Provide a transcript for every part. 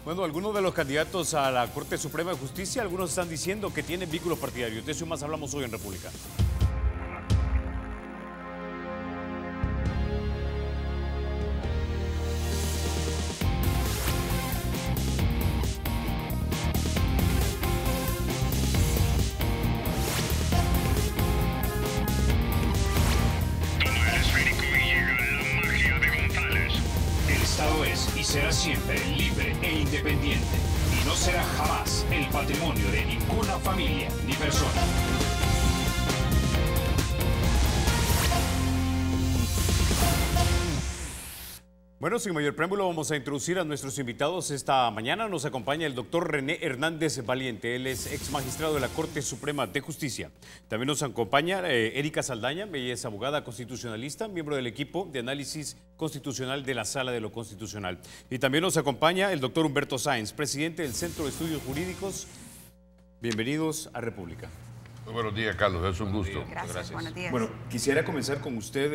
Bueno, algunos de los candidatos a la Corte Suprema de Justicia, algunos están diciendo que tienen vínculos partidarios. De eso y más hablamos hoy en República. Será siempre libre e independiente y no será jamás el patrimonio de ninguna familia ni persona. Bueno, sin mayor preámbulo vamos a introducir a nuestros invitados esta mañana. Nos acompaña el doctor René Hernández Valiente. Él es ex magistrado de la Corte Suprema de Justicia. También nos acompaña Erika Saldaña. Ella es abogada constitucionalista, miembro del equipo de análisis constitucional de la Sala de lo Constitucional. Y también nos acompaña el doctor Humberto Sáenz, presidente del Centro de Estudios Jurídicos. Bienvenidos a República. Muy buenos días, Carlos. Es un gusto. Gracias. Buenos días. Bueno, quisiera comenzar con usted,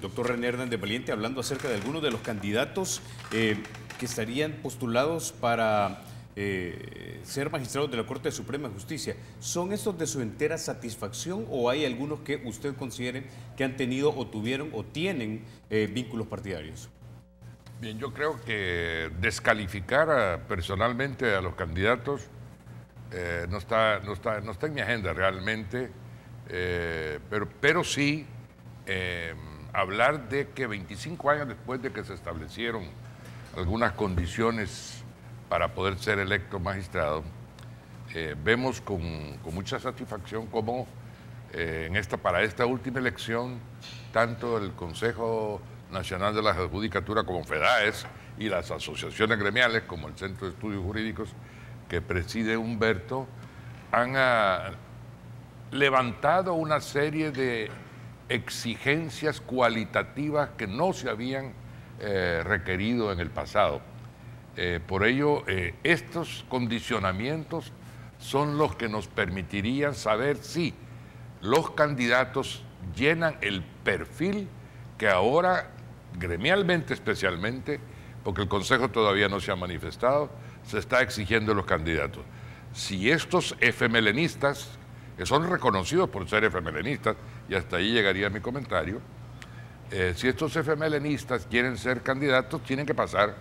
doctor René Hernández Valiente, hablando acerca de algunos de los candidatos que estarían postulados para ser magistrados de la Corte Suprema de Justicia. ¿Son estos de su entera satisfacción o hay algunos que usted considere que han tenido o tuvieron o tienen vínculos partidarios? Bien, yo creo que descalificar personalmente a los candidatos no está en mi agenda realmente, pero sí hablar de que 25 años después de que se establecieron algunas condiciones para poder ser electo magistrado, vemos con mucha satisfacción cómo para esta última elección, tanto el Consejo Nacional de la Judicatura como FEDAES y las asociaciones gremiales como el Centro de Estudios Jurídicos que preside Humberto, han levantado una serie de exigencias cualitativas que no se habían requerido en el pasado. Por ello, estos condicionamientos son los que nos permitirían saber si los candidatos llenan el perfil que ahora, gremialmente especialmente, porque el Consejo todavía no se ha manifestado, se está exigiendo a los candidatos. Si estos efemelenistas, que son reconocidos por ser efemelenistas, y hasta ahí llegaría mi comentario, si estos efemelenistas quieren ser candidatos, tienen que pasar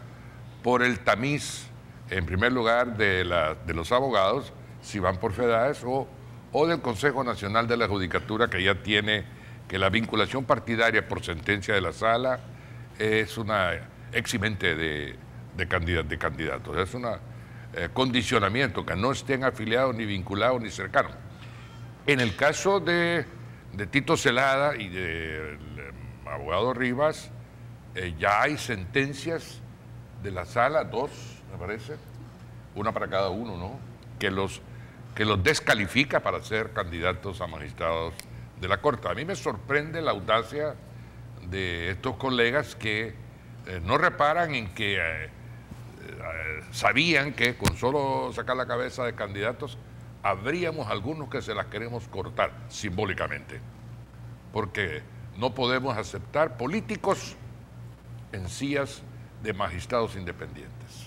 por el tamiz, en primer lugar, de los abogados, si van por FEDAES, o del Consejo Nacional de la Judicatura, que ya tiene que la vinculación partidaria por sentencia de la Sala es una eximente de candidatos. Es un condicionamiento, que no estén afiliados, ni vinculados, ni cercanos. En el caso de Tito Celada y del abogado Rivas, ya hay sentencias de la Sala, 2, me parece, una para cada uno, ¿no?, que los descalifica para ser candidatos a magistrados de la Corte. A mí me sorprende la audacia de estos colegas que no reparan en que sabían que con solo sacar la cabeza de candidatos habríamos algunos que se las queremos cortar simbólicamente, porque no podemos aceptar políticos en sillas de magistrados independientes.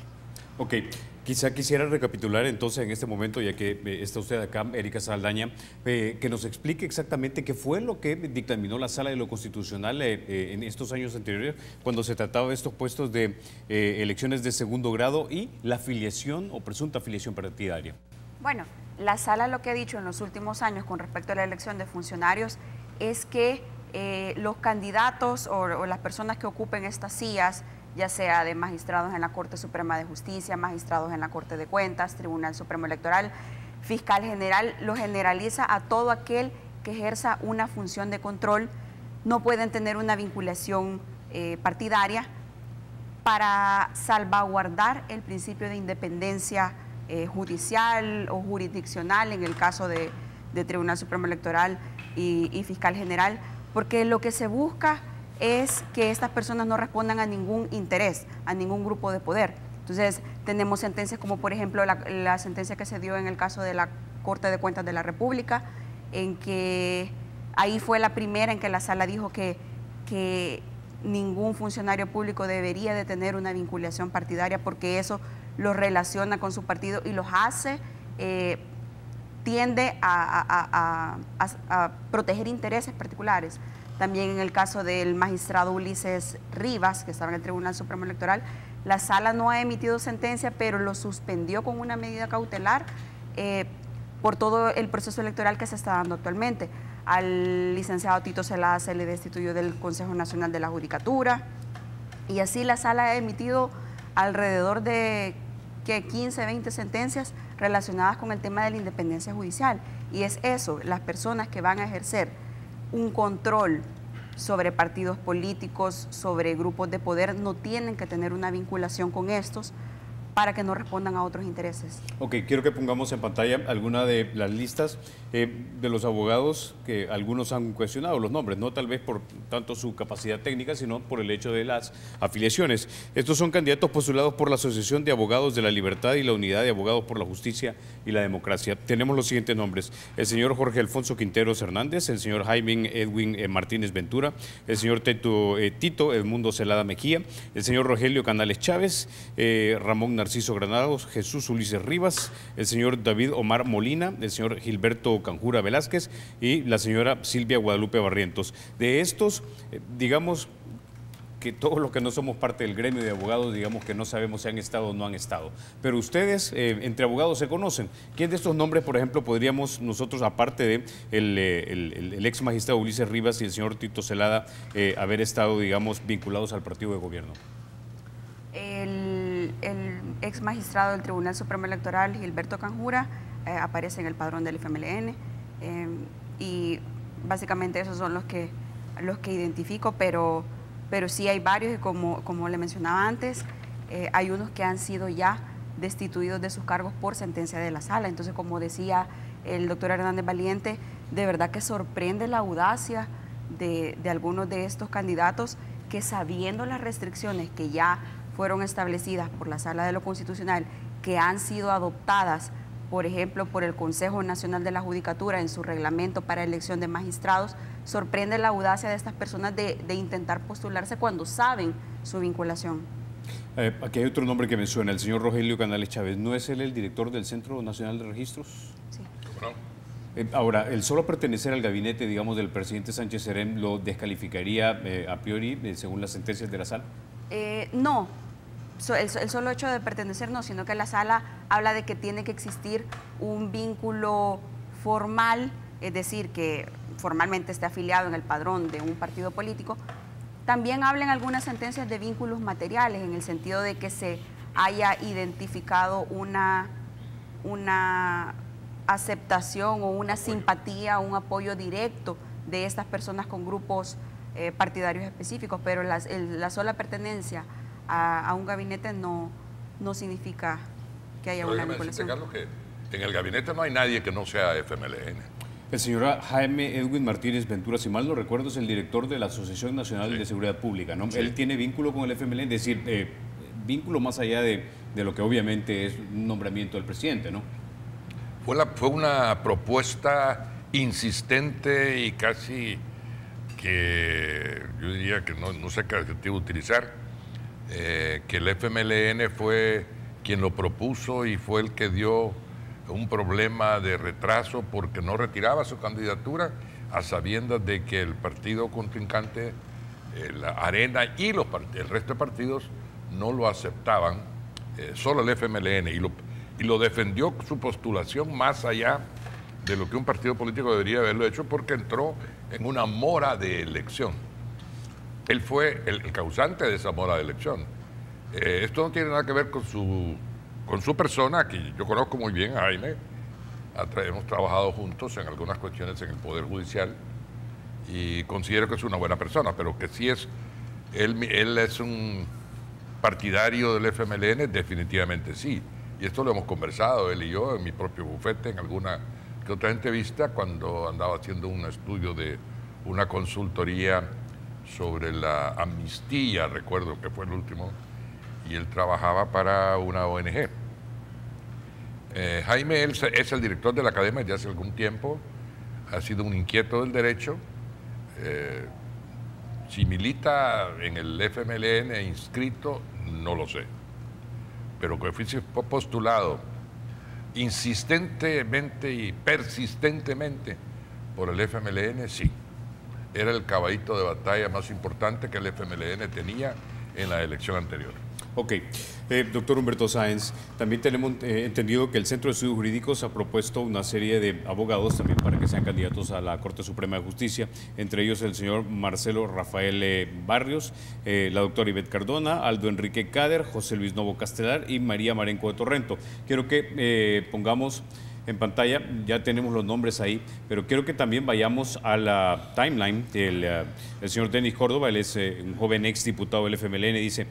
Ok, quizá quisiera recapitular entonces en este momento, ya que está usted acá, Erika Saldaña, que nos explique exactamente qué fue lo que dictaminó la Sala de lo Constitucional en estos años anteriores, cuando se trataba de estos puestos de elecciones de segundo grado y la afiliación o presunta afiliación partidaria. Bueno, la Sala lo que ha dicho en los últimos años con respecto a la elección de funcionarios es que los candidatos o las personas que ocupen estas sillas, ya sea de magistrados en la Corte Suprema de Justicia, magistrados en la Corte de Cuentas, Tribunal Supremo Electoral, Fiscal General, lo generaliza a todo aquel que ejerza una función de control. No pueden tener una vinculación partidaria para salvaguardar el principio de independencia judicial o jurisdiccional en el caso de Tribunal Supremo Electoral y Fiscal General, porque lo que se busca es que estas personas no respondan a ningún interés, a ningún grupo de poder. Entonces, tenemos sentencias como, por ejemplo, la sentencia que se dio en el caso de la Corte de Cuentas de la República, en que ahí fue la primera en que la Sala dijo que ningún funcionario público debería de tener una vinculación partidaria porque eso los relaciona con su partido y los hace, tiende a proteger intereses particulares. También en el caso del magistrado Ulises Rivas, que estaba en el Tribunal Supremo Electoral, la sala no ha emitido sentencia, pero lo suspendió con una medida cautelar por todo el proceso electoral que se está dando actualmente. Al licenciado Tito Celada se le destituyó del Consejo Nacional de la Judicatura y así la sala ha emitido alrededor de 15, 20 sentencias relacionadas con el tema de la independencia judicial. Y es eso, las personas que van a ejercer un control sobre partidos políticos, sobre grupos de poder, no tienen que tener una vinculación con estos para que no respondan a otros intereses. Ok, quiero que pongamos en pantalla alguna de las listas de los abogados que algunos han cuestionado los nombres, no tal vez por tanto su capacidad técnica, sino por el hecho de las afiliaciones. Estos son candidatos postulados por la Asociación de Abogados de la Libertad y la Unidad de Abogados por la Justicia y la Democracia. Tenemos los siguientes nombres: el señor Jorge Alfonso Quinteros Hernández, el señor Jaime Edwin Martínez Ventura, el señor Tito Edmundo Celada Mejía, el señor Rogelio Canales Chávez, Ramón Narciso Granados, Jesús Ulises Rivas, el señor David Omar Molina, el señor Gilberto Canjura Velázquez y la señora Silvia Guadalupe Barrientos. De estos, digamos que todos los que no somos parte del gremio de abogados, digamos que no sabemos si han estado o no han estado. Pero ustedes, entre abogados, se conocen. ¿Quién de estos nombres, por ejemplo, podríamos nosotros, aparte de el ex magistrado Ulises Rivas y el señor Tito Celada, haber estado, digamos, vinculados al partido de gobierno? El ex magistrado del Tribunal Supremo Electoral, Gilberto Canjura, aparece en el padrón del FMLN y básicamente esos son los que identifico, pero sí hay varios y como le mencionaba antes, hay unos que han sido ya destituidos de sus cargos por sentencia de la sala. Entonces, como decía el doctor Hernández Valiente, de verdad que sorprende la audacia de algunos de estos candidatos que, sabiendo las restricciones que ya fueron establecidas por la Sala de lo Constitucional, que han sido adoptadas, por ejemplo, por el Consejo Nacional de la Judicatura en su reglamento para elección de magistrados, sorprende la audacia de estas personas de intentar postularse cuando saben su vinculación. Aquí hay otro nombre que me suena, el señor Rogelio Canales Chávez. ¿No es él el director del Centro Nacional de Registros? Sí. ¿Cómo no? Ahora, el solo pertenecer al gabinete, digamos, del presidente Sánchez Serén, ¿lo descalificaría a priori, según las sentencias de la sala? No. El solo hecho de pertenecer no, sino que la sala habla de que tiene que existir un vínculo formal, es decir, que formalmente esté afiliado en el padrón de un partido político. También hablan algunas sentencias de vínculos materiales, en el sentido de que se haya identificado una aceptación o una simpatía, un apoyo directo de estas personas con grupos partidarios específicos, pero la sola pertenencia a un gabinete no significa que haya una vinculación. Carlos, que en el gabinete no hay nadie que no sea FMLN. El señor Jaime Edwin Martínez Ventura, si mal no recuerdo, es el director de la Asociación Nacional de Seguridad Pública, ¿no? Sí. Él tiene vínculo con el FMLN, es decir, vínculo más allá de lo que obviamente es un nombramiento del presidente, ¿no? Fue una propuesta insistente y casi que yo diría que no sé qué adjetivo utilizar, que el FMLN fue quien lo propuso y fue el que dio un problema de retraso porque no retiraba su candidatura a sabiendas de que el partido contrincante, la Arena y el resto de partidos no lo aceptaban, solo el FMLN, y lo defendió su postulación más allá de lo que un partido político debería haberlo hecho porque entró en una mora de elección. Él fue el causante de esa mora de elección. Esto no tiene nada que ver con su persona, que yo conozco muy bien a Jaime. Hemos trabajado juntos en algunas cuestiones en el Poder Judicial y considero que es una buena persona, pero que sí él es un partidario del FMLN, definitivamente sí. Y esto lo hemos conversado, él y yo, en mi propio bufete, en alguna que otra entrevista, cuando andaba haciendo un estudio de una consultoría sobre la amnistía, recuerdo que fue el último, y él trabajaba para una ONG. Jaime es el director de la academia desde hace algún tiempo, ha sido un inquieto del derecho, Si milita en el FMLN inscrito, no lo sé. Pero que fuese postulado insistentemente y persistentemente por el FMLN, sí. Era el caballito de batalla más importante que el FMLN tenía en la elección anterior. Ok. Doctor Humberto Sáenz, también tenemos entendido que el Centro de Estudios Jurídicos ha propuesto una serie de abogados también para que sean candidatos a la Corte Suprema de Justicia, entre ellos el señor Marcelo Rafael Barrios, la doctora Ivette Cardona, Aldo Enrique Cader, José Luis Novo Castelar y María Marenco de Torrento. Quiero que pongamos en pantalla, ya tenemos los nombres ahí, pero quiero que también vayamos a la timeline del señor Denis Córdoba. Él es un joven exdiputado del FMLN, dice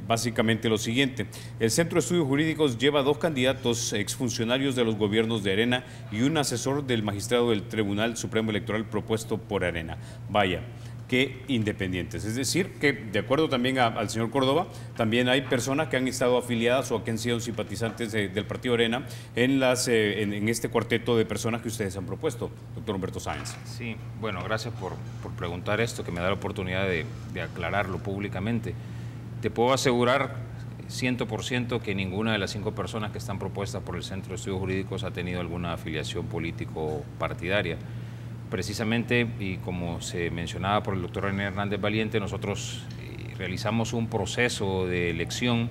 básicamente lo siguiente: el Centro de Estudios Jurídicos lleva 2 candidatos exfuncionarios de los gobiernos de Arena y un asesor del magistrado del Tribunal Supremo Electoral propuesto por Arena. Vaya, que independientes. Es decir, que de acuerdo también al señor Córdoba, también hay personas que han estado afiliadas o que han sido simpatizantes del partido Arena en este cuarteto de personas que ustedes han propuesto, doctor Humberto Sáenz. Sí, bueno, gracias por preguntar esto, que me da la oportunidad de aclararlo públicamente. Te puedo asegurar 100% que ninguna de las 5 personas que están propuestas por el Centro de Estudios Jurídicos ha tenido alguna afiliación político-partidaria. Precisamente, y como se mencionaba por el doctor René Hernández Valiente, nosotros realizamos un proceso de elección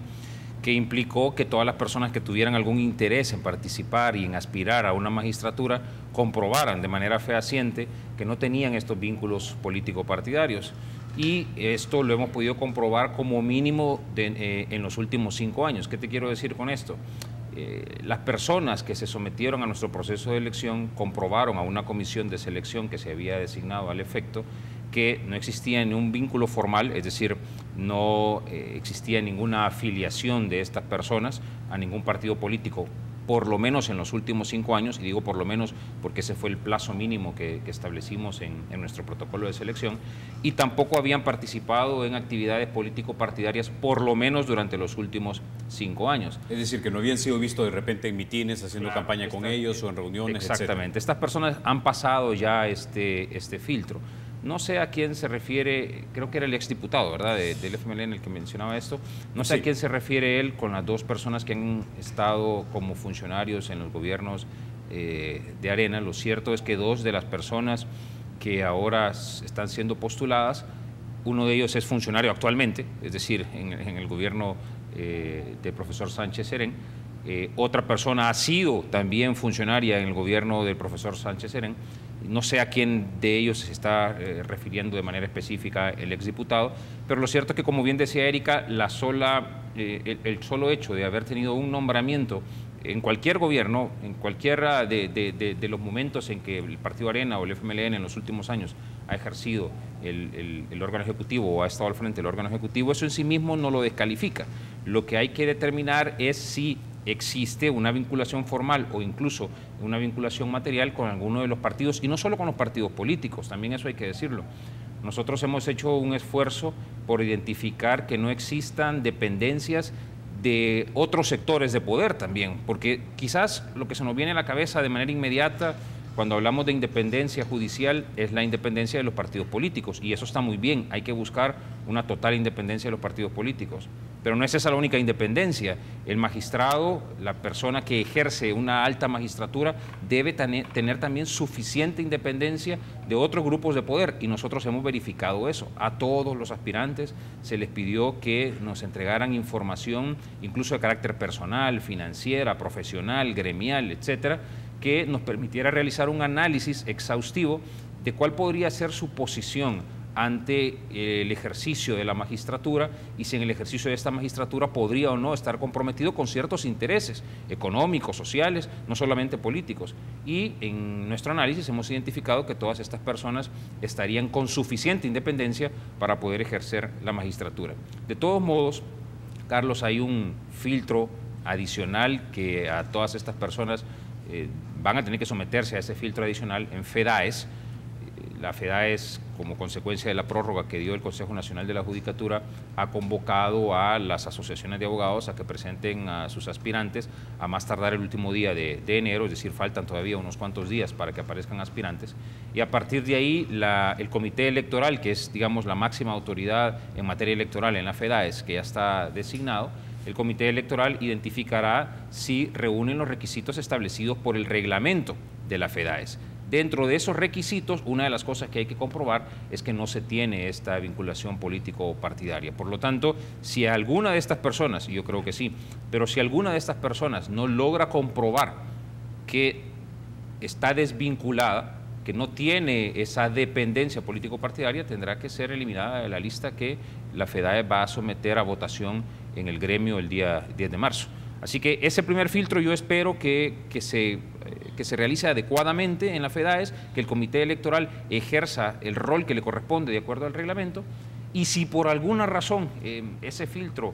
que implicó que todas las personas que tuvieran algún interés en participar y en aspirar a una magistratura comprobaran de manera fehaciente que no tenían estos vínculos político-partidarios. Y esto lo hemos podido comprobar como mínimo en los últimos 5 años. ¿Qué te quiero decir con esto? Las personas que se sometieron a nuestro proceso de elección comprobaron a una comisión de selección que se había designado al efecto que no existía ningún vínculo formal, es decir, no existía ninguna afiliación de estas personas a ningún partido político, por lo menos en los últimos 5 años, y digo por lo menos porque ese fue el plazo mínimo que establecimos en nuestro protocolo de selección, y tampoco habían participado en actividades político-partidarias por lo menos durante los últimos 5 años. Es decir, que no habían sido vistos de repente en mitines, haciendo campaña con ellos o en reuniones, exactamente. Etcétera. Estas personas han pasado ya este filtro. No sé a quién se refiere, creo que era el exdiputado, ¿verdad?, del FMLN el que mencionaba esto. No sé a quién se refiere él con las 2 personas que han estado como funcionarios en los gobiernos de Arena. Lo cierto es que 2 de las personas que ahora están siendo postuladas, uno de ellos es funcionario actualmente, es decir, en el gobierno del profesor Sánchez Serén. Otra persona ha sido también funcionaria en el gobierno del profesor Sánchez Serén. No sé a quién de ellos se está refiriendo de manera específica el exdiputado, pero lo cierto es que, como bien decía Erika, el solo hecho de haber tenido un nombramiento en cualquier gobierno, en cualquiera de los momentos en que el Partido Arena o el FMLN en los últimos años ha ejercido el órgano ejecutivo o ha estado al frente del órgano ejecutivo, eso en sí mismo no lo descalifica. Lo que hay que determinar es si existe una vinculación formal o incluso una vinculación material con alguno de los partidos, y no solo con los partidos políticos, también eso hay que decirlo. Nosotros hemos hecho un esfuerzo por identificar que no existan dependencias de otros sectores de poder también, porque quizás lo que se nos viene a la cabeza de manera inmediata cuando hablamos de independencia judicial es la independencia de los partidos políticos, y eso está muy bien, hay que buscar una total independencia de los partidos políticos, pero no es esa la única independencia. El magistrado, la persona que ejerce una alta magistratura, debe tener también suficiente independencia de otros grupos de poder, y nosotros hemos verificado eso. A todos los aspirantes se les pidió que nos entregaran información, incluso de carácter personal, financiera, profesional, gremial, etcétera, que nos permitiera realizar un análisis exhaustivo de cuál podría ser su posición ante el ejercicio de la magistratura y si en el ejercicio de esta magistratura podría o no estar comprometido con ciertos intereses económicos, sociales, no solamente políticos. Y en nuestro análisis hemos identificado que todas estas personas estarían con suficiente independencia para poder ejercer la magistratura. De todos modos, Carlos, hay un filtro adicional que a todas estas personas van a tener que someterse a ese filtro adicional en FEDAES. la FEDAES, como consecuencia de la prórroga que dio el Consejo Nacional de la Judicatura, ha convocado a las asociaciones de abogados a que presenten a sus aspirantes a más tardar el último día de enero, es decir, faltan todavía unos cuantos días para que aparezcan aspirantes, y a partir de ahí el Comité Electoral, que es, digamos, la máxima autoridad en materia electoral en la FEDAES, que ya está designado, el Comité Electoral identificará si reúnen los requisitos establecidos por el reglamento de la FEDAES. Dentro de esos requisitos, una de las cosas que hay que comprobar es que no se tiene esta vinculación político-partidaria. Por lo tanto, si alguna de estas personas, y yo creo que sí, pero si alguna de estas personas no logra comprobar que está desvinculada, que no tiene esa dependencia político-partidaria, tendrá que ser eliminada de la lista que la FEDAES va a someter a votación en el gremio el día 10 de marzo. Así que ese primer filtro yo espero que se realice adecuadamente en la FEDAES, que el Comité Electoral ejerza el rol que le corresponde de acuerdo al reglamento, y si por alguna razón ese filtro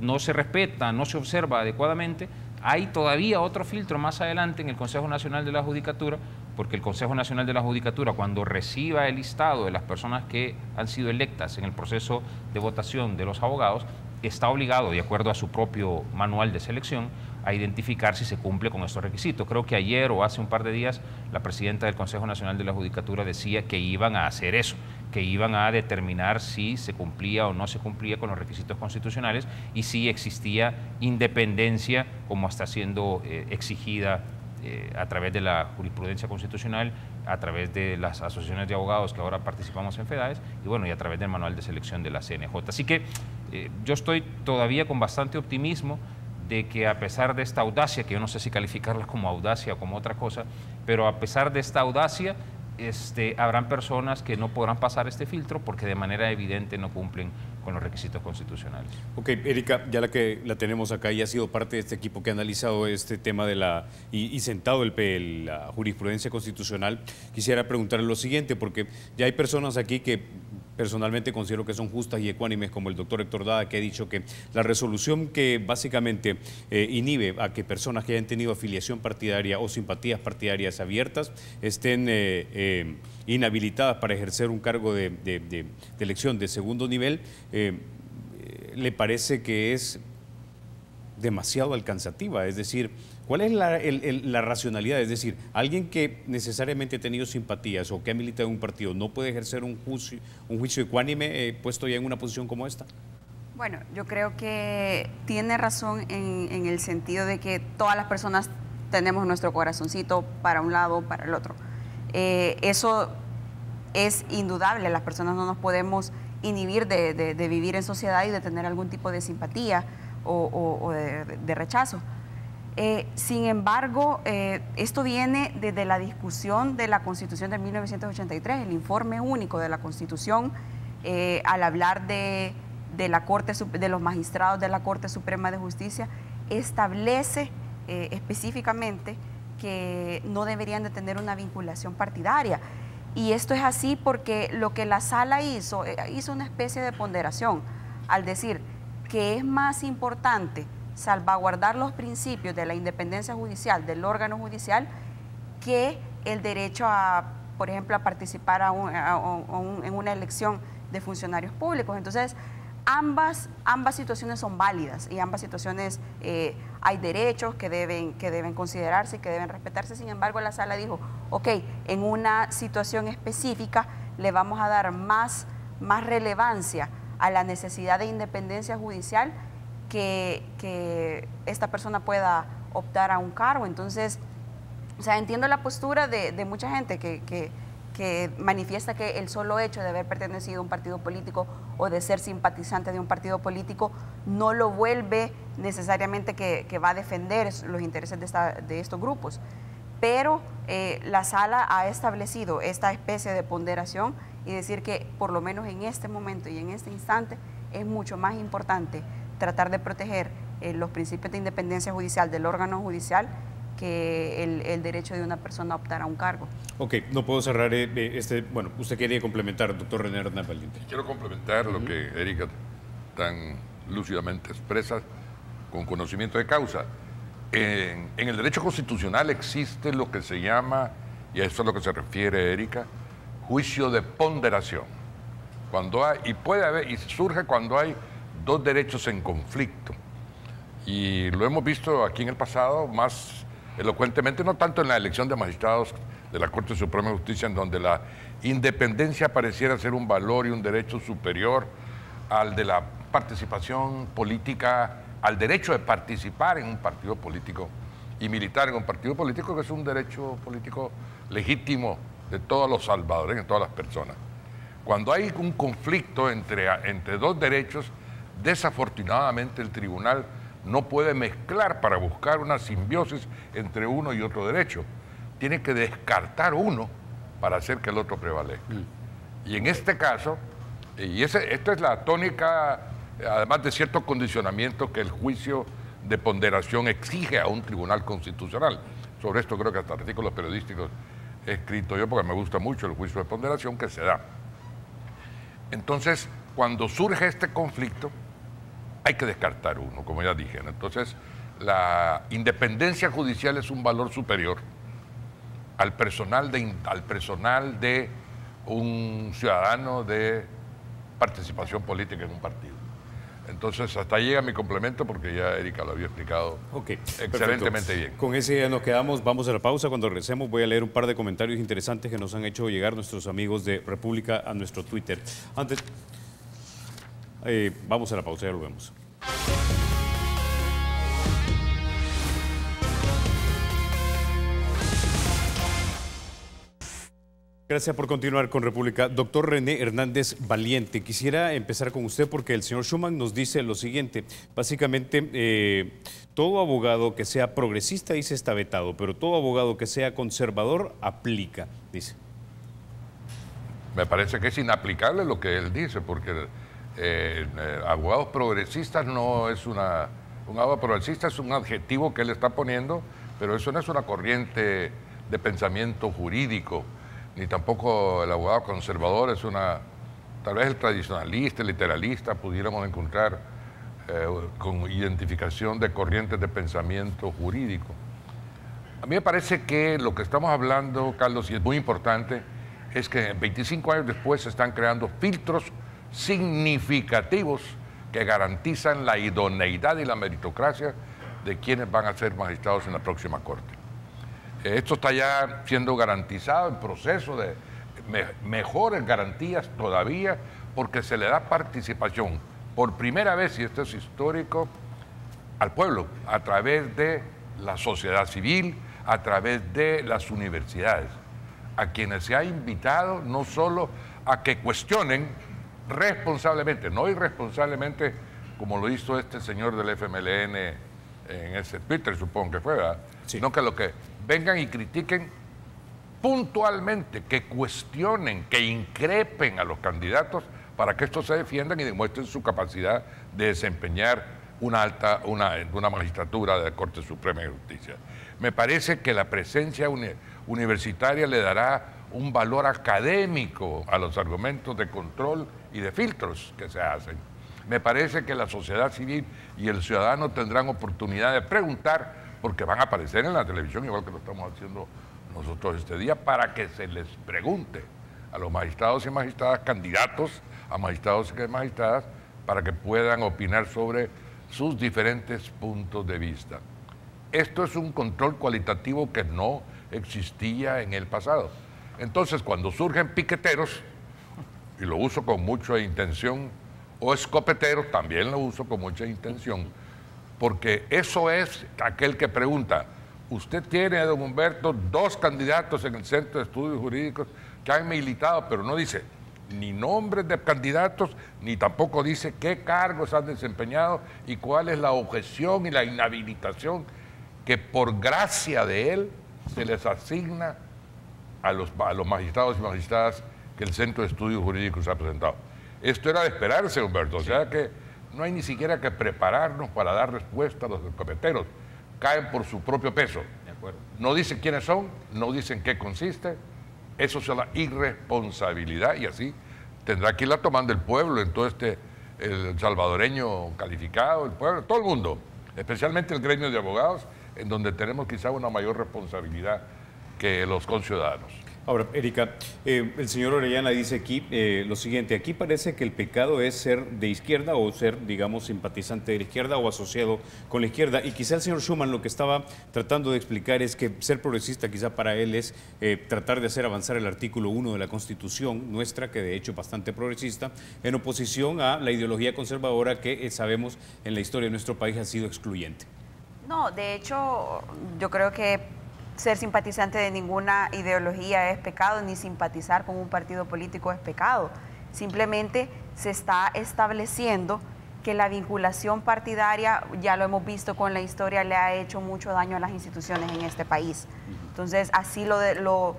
no se respeta, no se observa adecuadamente, hay todavía otro filtro más adelante en el Consejo Nacional de la Judicatura, porque el Consejo Nacional de la Judicatura, cuando reciba el listado de las personas que han sido electas en el proceso de votación de los abogados, está obligado, de acuerdo a su propio manual de selección, a identificar si se cumple con estos requisitos. Creo que ayer o hace un par de días la presidenta del Consejo Nacional de la Judicatura decía que iban a hacer eso, que iban a determinar si se cumplía o no se cumplía con los requisitos constitucionales y si existía independencia como está siendo exigida a través de la jurisprudencia constitucional, a través de las asociaciones de abogados que ahora participamos en FEDAES y bueno, y a través del manual de selección de la CNJ. Así que yo estoy todavía con bastante optimismo de que a pesar de esta audacia, que yo no sé si calificarla como audacia o como otra cosa, pero a pesar de esta audacia, habrán personas que no podrán pasar este filtro porque de manera evidente no cumplen con los requisitos constitucionales. Ok, Erika, ya la tenemos acá y ha sido parte de este equipo que ha analizado este tema de y sentado la jurisprudencia constitucional, quisiera preguntarle lo siguiente, porque ya hay personas aquí que personalmente considero que son justas y ecuánimes, como el doctor Héctor Dada, que ha dicho que la resolución que básicamente inhibe a que personas que hayan tenido afiliación partidaria o simpatías partidarias abiertas estén inhabilitadas para ejercer un cargo de elección de segundo nivel, le parece que es demasiado alcanzativa. Es decir, ¿cuál es la racionalidad? Es decir, alguien que necesariamente ha tenido simpatías o que ha militado en un partido no puede ejercer un juicio ecuánime puesto ya en una posición como esta. Bueno, yo creo que tiene razón en el sentido de que todas las personas tenemos nuestro corazoncito para un lado o para el otro. Eso es indudable, las personas no nos podemos inhibir de vivir en sociedad y de tener algún tipo de simpatía o de rechazo. Sin embargo, esto viene desde la discusión de la Constitución de 1983, el informe único de la Constitución, al hablar de los magistrados de la Corte Suprema de Justicia, establece específicamente que no deberían de tener una vinculación partidaria. Y esto es así porque lo que la Sala hizo una especie de ponderación al decir que es más importante salvaguardar los principios de la independencia judicial, del órgano judicial, que el derecho a, por ejemplo, a participar en una elección de funcionarios públicos. Entonces, ambas situaciones son válidas y ambas situaciones hay derechos que deben considerarse y que deben respetarse. Sin embargo, la Sala dijo, ok, en una situación específica le vamos a dar más relevancia a la necesidad de independencia judicial que esta persona pueda optar a un cargo. Entonces, o sea, entiendo la postura de mucha gente que manifiesta que el solo hecho de haber pertenecido a un partido político o de ser simpatizante de un partido político no lo vuelve necesariamente que va a defender los intereses de estos grupos. Pero la Sala ha establecido esta especie de ponderación y decir que por lo menos en este momento y en este instante es mucho más importante tratar de proteger los principios de independencia judicial del órgano judicial que el derecho de una persona a optar a un cargo. Ok, no puedo cerrar bueno, usted quería complementar, doctor René Hernán Valiente. Quiero complementar lo que Erika tan lúcidamente expresa con conocimiento de causa. En el derecho constitucional existe lo que se llama, y a esto es a lo que se refiere Erika, juicio de ponderación. Cuando hay, y puede haber, y surge cuando hay dos derechos en conflicto. Y lo hemos visto aquí en el pasado más elocuentemente, no tanto en la elección de magistrados de la Corte Suprema de Justicia, en donde la independencia pareciera ser un valor y un derecho superior al de la participación política, al derecho de participar en un partido político y militar en un partido político, que es un derecho político legítimo de todos los salvadoreños, de todas las personas. Cuando hay un conflicto entre dos derechos, desafortunadamente el tribunal no puede mezclar para buscar una simbiosis entre uno y otro derecho. Tiene que descartar uno para hacer que el otro prevalezca. Y en este caso, esta es la tónica, además de cierto condicionamiento que el juicio de ponderación exige a un tribunal constitucional. Sobre esto creo que hasta artículos periodísticos he escrito yo, porque me gusta mucho el juicio de ponderación que se da. Entonces, cuando surge este conflicto, hay que descartar uno, como ya dije. Entonces, la independencia judicial es un valor superior al personal de un ciudadano de participación política en un partido. Entonces, hasta ahí llega mi complemento, porque ya Erika lo había explicado excelentemente bien. Con ese ya nos quedamos, vamos a la pausa. Cuando regresemos voy a leer un par de comentarios interesantes que nos han hecho llegar nuestros amigos de República a nuestro Twitter. Antes, vamos a la pausa, ya lo vemos. Gracias por continuar con República. Doctor René Hernández Valiente, quisiera empezar con usted porque el señor Schuman nos dice lo siguiente. Básicamente, todo abogado que sea progresista, dice, está vetado, pero todo abogado que sea conservador aplica, dice. Me parece que es inaplicable lo que él dice, porque abogados progresistas no es un abogado progresista es un adjetivo que él está poniendo, pero eso no es una corriente de pensamiento jurídico, ni tampoco el abogado conservador es tal vez el tradicionalista, el literalista, pudiéramos encontrar con identificación de corrientes de pensamiento jurídico. A mí me parece que lo que estamos hablando, Carlos, y es muy importante, es que 25 años después se están creando filtros significativos que garantizan la idoneidad y la meritocracia de quienes van a ser magistrados en la próxima Corte. Esto está ya siendo garantizado en proceso de mejores garantías todavía, porque se le da participación por primera vez, y esto es histórico, al pueblo, a través de la sociedad civil, a través de las universidades, a quienes se ha invitado no solo a que cuestionen responsablemente, no irresponsablemente, como lo hizo este señor del FMLN en ese Twitter, supongo que fue, ¿verdad? Sí. Sino que lo que vengan y critiquen puntualmente, que cuestionen, que increpen a los candidatos para que estos se defiendan y demuestren su capacidad de desempeñar una magistratura de la Corte Suprema de Justicia. Me parece que la presencia universitaria le dará un valor académico a los argumentos de control y de filtros que se hacen. Me parece que la sociedad civil y el ciudadano tendrán oportunidad de preguntar, porque van a aparecer en la televisión, igual que lo estamos haciendo nosotros este día, para que se les pregunte a los magistrados y magistradas, candidatos a magistrados y magistradas, para que puedan opinar sobre sus diferentes puntos de vista. Esto es un control cualitativo que no existía en el pasado. Entonces, cuando surgen piqueteros, y lo uso con mucha intención, o escopeteros, también lo uso con mucha intención, porque eso es aquel que pregunta, usted tiene, don Humberto, 2 candidatos en el Centro de Estudios Jurídicos que han militado, pero no dice ni nombres de candidatos, ni tampoco dice qué cargos han desempeñado y cuál es la objeción y la inhabilitación que por gracia de él se les asigna a los magistrados y magistradas que el Centro de Estudios Jurídicos ha presentado. Esto era de esperarse, Humberto, o sea que no hay ni siquiera que prepararnos para dar respuesta a los escopeteros. Caen por su propio peso. De acuerdo. No dicen quiénes son, no dicen qué consiste. Eso es la irresponsabilidad y así tendrá que irla tomando el pueblo, entonces el salvadoreño calificado, el pueblo, todo el mundo, especialmente el gremio de abogados, en donde tenemos quizá una mayor responsabilidad que los conciudadanos. Ahora, Erika, el señor Orellana dice aquí lo siguiente: aquí parece que el pecado es ser de izquierda o ser, digamos, simpatizante de la izquierda o asociado con la izquierda. Y quizá el señor Schuman lo que estaba tratando de explicar es que ser progresista quizá para él es tratar de hacer avanzar el artículo 1 de la Constitución nuestra, que de hecho es bastante progresista, en oposición a la ideología conservadora que sabemos en la historia de nuestro país ha sido excluyente. No, de hecho, yo creo que ser simpatizante de ninguna ideología es pecado, ni simpatizar con un partido político es pecado. Simplemente se está estableciendo que la vinculación partidaria, ya lo hemos visto con la historia, le ha hecho mucho daño a las instituciones en este país. Entonces, así lo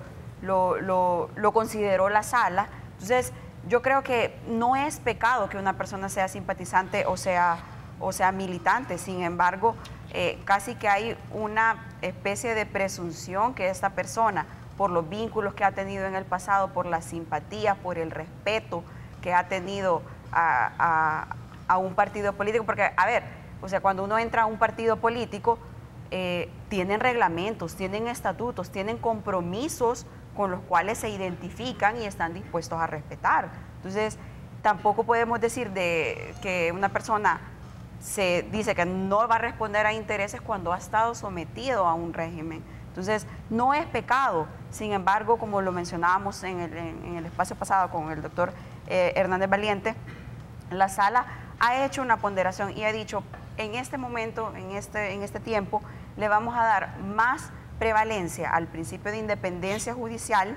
consideró la sala. Entonces, yo creo que no es pecado que una persona sea simpatizante o sea militante. Sin embargo, casi que hay una especie de presunción que esta persona, por los vínculos que ha tenido en el pasado, por la simpatía, por el respeto que ha tenido a un partido político, porque, a ver, o sea, cuando uno entra a un partido político, tienen reglamentos, tienen estatutos, tienen compromisos con los cuales se identifican y están dispuestos a respetar. Entonces, tampoco podemos decir que una persona se dice que no va a responder a intereses cuando ha estado sometido a un régimen. Entonces, no es pecado. Sin embargo, como lo mencionábamos en el espacio pasado con el doctor Hernández Valiente, la sala ha hecho una ponderación y ha dicho, en este momento, en este tiempo, le vamos a dar más prevalencia al principio de independencia judicial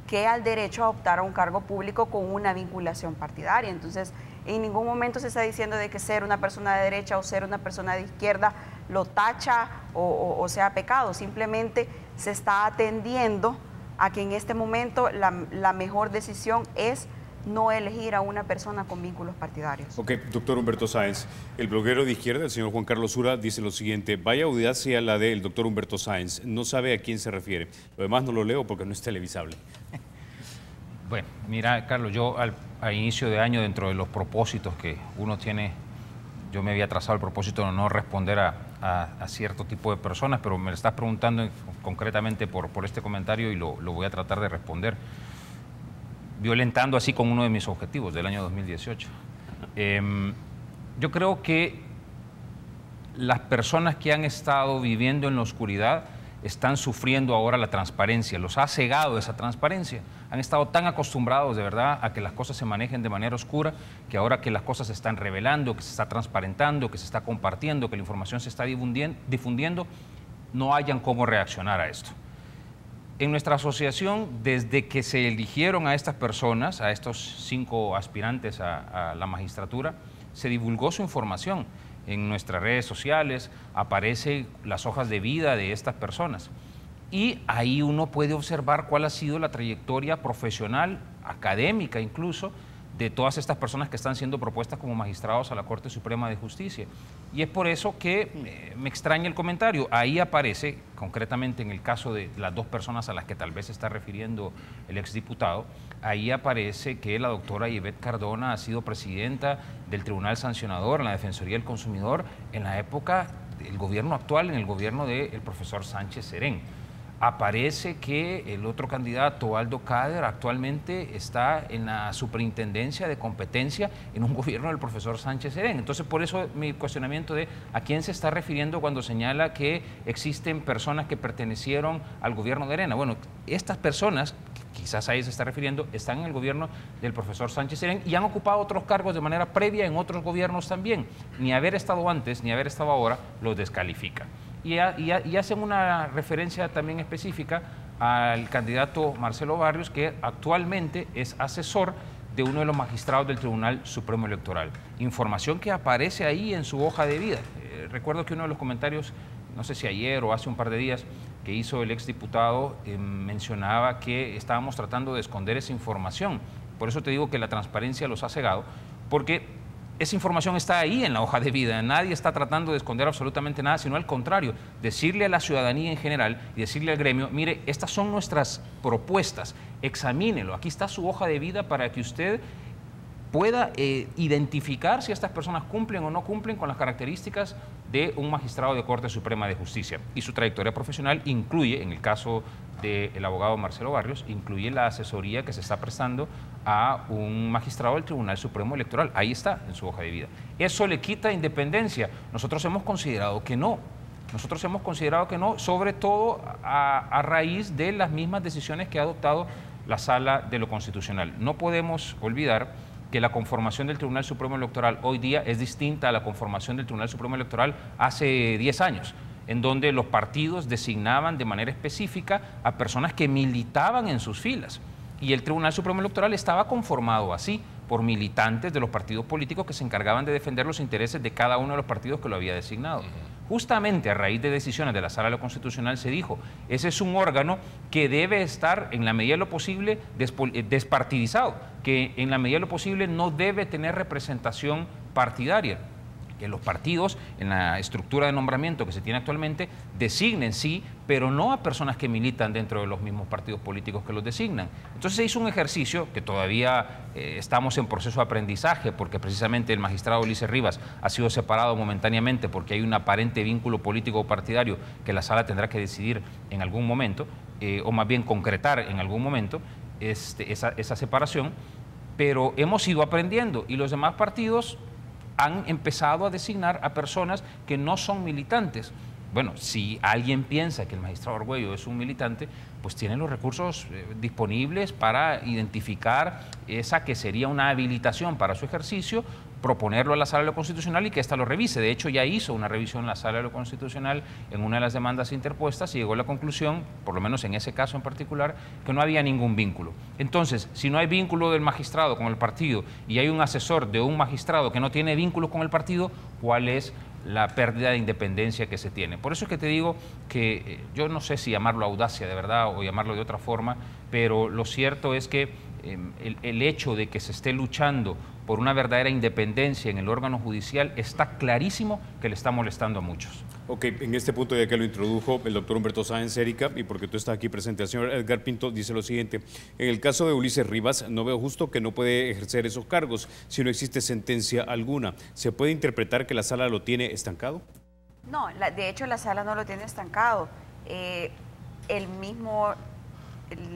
que al derecho a optar a un cargo público con una vinculación partidaria. Entonces, en ningún momento se está diciendo de que ser una persona de derecha o ser una persona de izquierda lo tacha o sea pecado. Simplemente se está atendiendo a que en este momento la mejor decisión es no elegir a una persona con vínculos partidarios. Ok, doctor Humberto Sáenz, el bloguero de izquierda, el señor Juan Carlos Sura, dice lo siguiente: vaya audacia la del doctor Humberto Sáenz, no sabe a quién se refiere. Lo demás no lo leo porque no es televisable. Bueno, mira, Carlos, yo a inicio de año, dentro de los propósitos que uno tiene, yo me había trazado el propósito de no responder a cierto tipo de personas, pero me lo estás preguntando concretamente por este comentario y lo voy a tratar de responder, violentando así con uno de mis objetivos del año 2018. Yo creo que las personas que han estado viviendo en la oscuridad están sufriendo ahora la transparencia, los ha cegado esa transparencia. Han estado tan acostumbrados de verdad a que las cosas se manejen de manera oscura, que ahora que las cosas se están revelando, que se está transparentando, que se está compartiendo, que la información se está difundiendo, no hayan cómo reaccionar a esto. En nuestra asociación, desde que se eligieron a estas personas, a estos 5 aspirantes a la magistratura, se divulgó su información. En nuestras redes sociales aparecen las hojas de vida de estas personas y ahí uno puede observar cuál ha sido la trayectoria profesional, académica incluso, de todas estas personas que están siendo propuestas como magistrados a la Corte Suprema de Justicia. Y es por eso que me extraña el comentario. Ahí aparece, concretamente en el caso de las 2 personas a las que tal vez se está refiriendo el exdiputado, ahí aparece que la doctora Ivette Cardona ha sido presidenta del Tribunal Sancionador en la Defensoría del Consumidor en la época del gobierno actual, en el gobierno del profesor Sánchez Serén. Aparece que el otro candidato, Aldo Cader, actualmente está en la superintendencia de competencia en un gobierno del profesor Sánchez Serén. Entonces, por eso mi cuestionamiento de a quién se está refiriendo cuando señala que existen personas que pertenecieron al gobierno de Arena. Bueno, estas personas, quizás a ellos se está refiriendo, están en el gobierno del profesor Sánchez Serén y han ocupado otros cargos de manera previa en otros gobiernos también. Ni haber estado antes, ni haber estado ahora, los descalifica. Y hacen una referencia también específica al candidato Marcelo Barrios, que actualmente es asesor de uno de los magistrados del Tribunal Supremo Electoral. Información que aparece ahí en su hoja de vida. Recuerdo que uno de los comentarios, no sé si ayer o hace un par de días, que hizo el exdiputado, mencionaba que estábamos tratando de esconder esa información. Por eso te digo que la transparencia los ha cegado, porque esa información está ahí en la hoja de vida. Nadie está tratando de esconder absolutamente nada, sino al contrario, decirle a la ciudadanía en general y decirle al gremio, mire, estas son nuestras propuestas, examínelo, aquí está su hoja de vida para que usted pueda identificar si estas personas cumplen o no cumplen con las características de un magistrado de Corte Suprema de Justicia. Y su trayectoria profesional incluye, en el caso del abogado Marcelo Barrios, incluye la asesoría que se está prestando a un magistrado del Tribunal Supremo Electoral. Ahí está en su hoja de vida. ¿Eso le quita independencia? Nosotros hemos considerado que no. Nosotros hemos considerado que no, sobre todo a raíz de las mismas decisiones que ha adoptado la Sala de lo Constitucional. No podemos olvidar que la conformación del Tribunal Supremo Electoral hoy día es distinta a la conformación del Tribunal Supremo Electoral hace 10 años, en donde los partidos designaban de manera específica a personas que militaban en sus filas. Y el Tribunal Supremo Electoral estaba conformado así, por militantes de los partidos políticos que se encargaban de defender los intereses de cada uno de los partidos que lo había designado. Justamente a raíz de decisiones de la Sala de lo Constitucional se dijo, ese es un órgano que debe estar en la medida de lo posible despartidizado, que en la medida de lo posible no debe tener representación partidaria, que los partidos en la estructura de nombramiento que se tiene actualmente designen, sí, pero no a personas que militan dentro de los mismos partidos políticos que los designan. Entonces se hizo un ejercicio que todavía estamos en proceso de aprendizaje, porque precisamente el magistrado Ulises Rivas ha sido separado momentáneamente porque hay un aparente vínculo político o partidario que la Sala tendrá que decidir en algún momento, o más bien concretar en algún momento esa separación, pero hemos ido aprendiendo y los demás partidos han empezado a designar a personas que no son militantes. Bueno, si alguien piensa que el magistrado Argüello es un militante, pues tiene los recursos disponibles para identificar esa que sería una habilitación para su ejercicio, proponerlo a la Sala de lo Constitucional y que ésta lo revise. De hecho, ya hizo una revisión en la Sala de lo Constitucional en una de las demandas interpuestas y llegó a la conclusión, por lo menos en ese caso en particular, que no había ningún vínculo. Entonces, si no hay vínculo del magistrado con el partido y hay un asesor de un magistrado que no tiene vínculos con el partido, ¿cuál es la pérdida de independencia que se tiene? Por eso es que te digo que yo no sé si llamarlo audacia de verdad o llamarlo de otra forma, pero lo cierto es que el hecho de que se esté luchando por una verdadera independencia en el órgano judicial está clarísimo que le está molestando a muchos. Ok, en este punto ya que lo introdujo el doctor Humberto Sáenz Erika, y porque tú estás aquí presente, el señor Edgar Pinto dice lo siguiente: en el caso de Ulises Rivas no veo justo que no puede ejercer esos cargos si no existe sentencia alguna. ¿Se puede interpretar que la Sala lo tiene estancado? No, de hecho la Sala no lo tiene estancado. El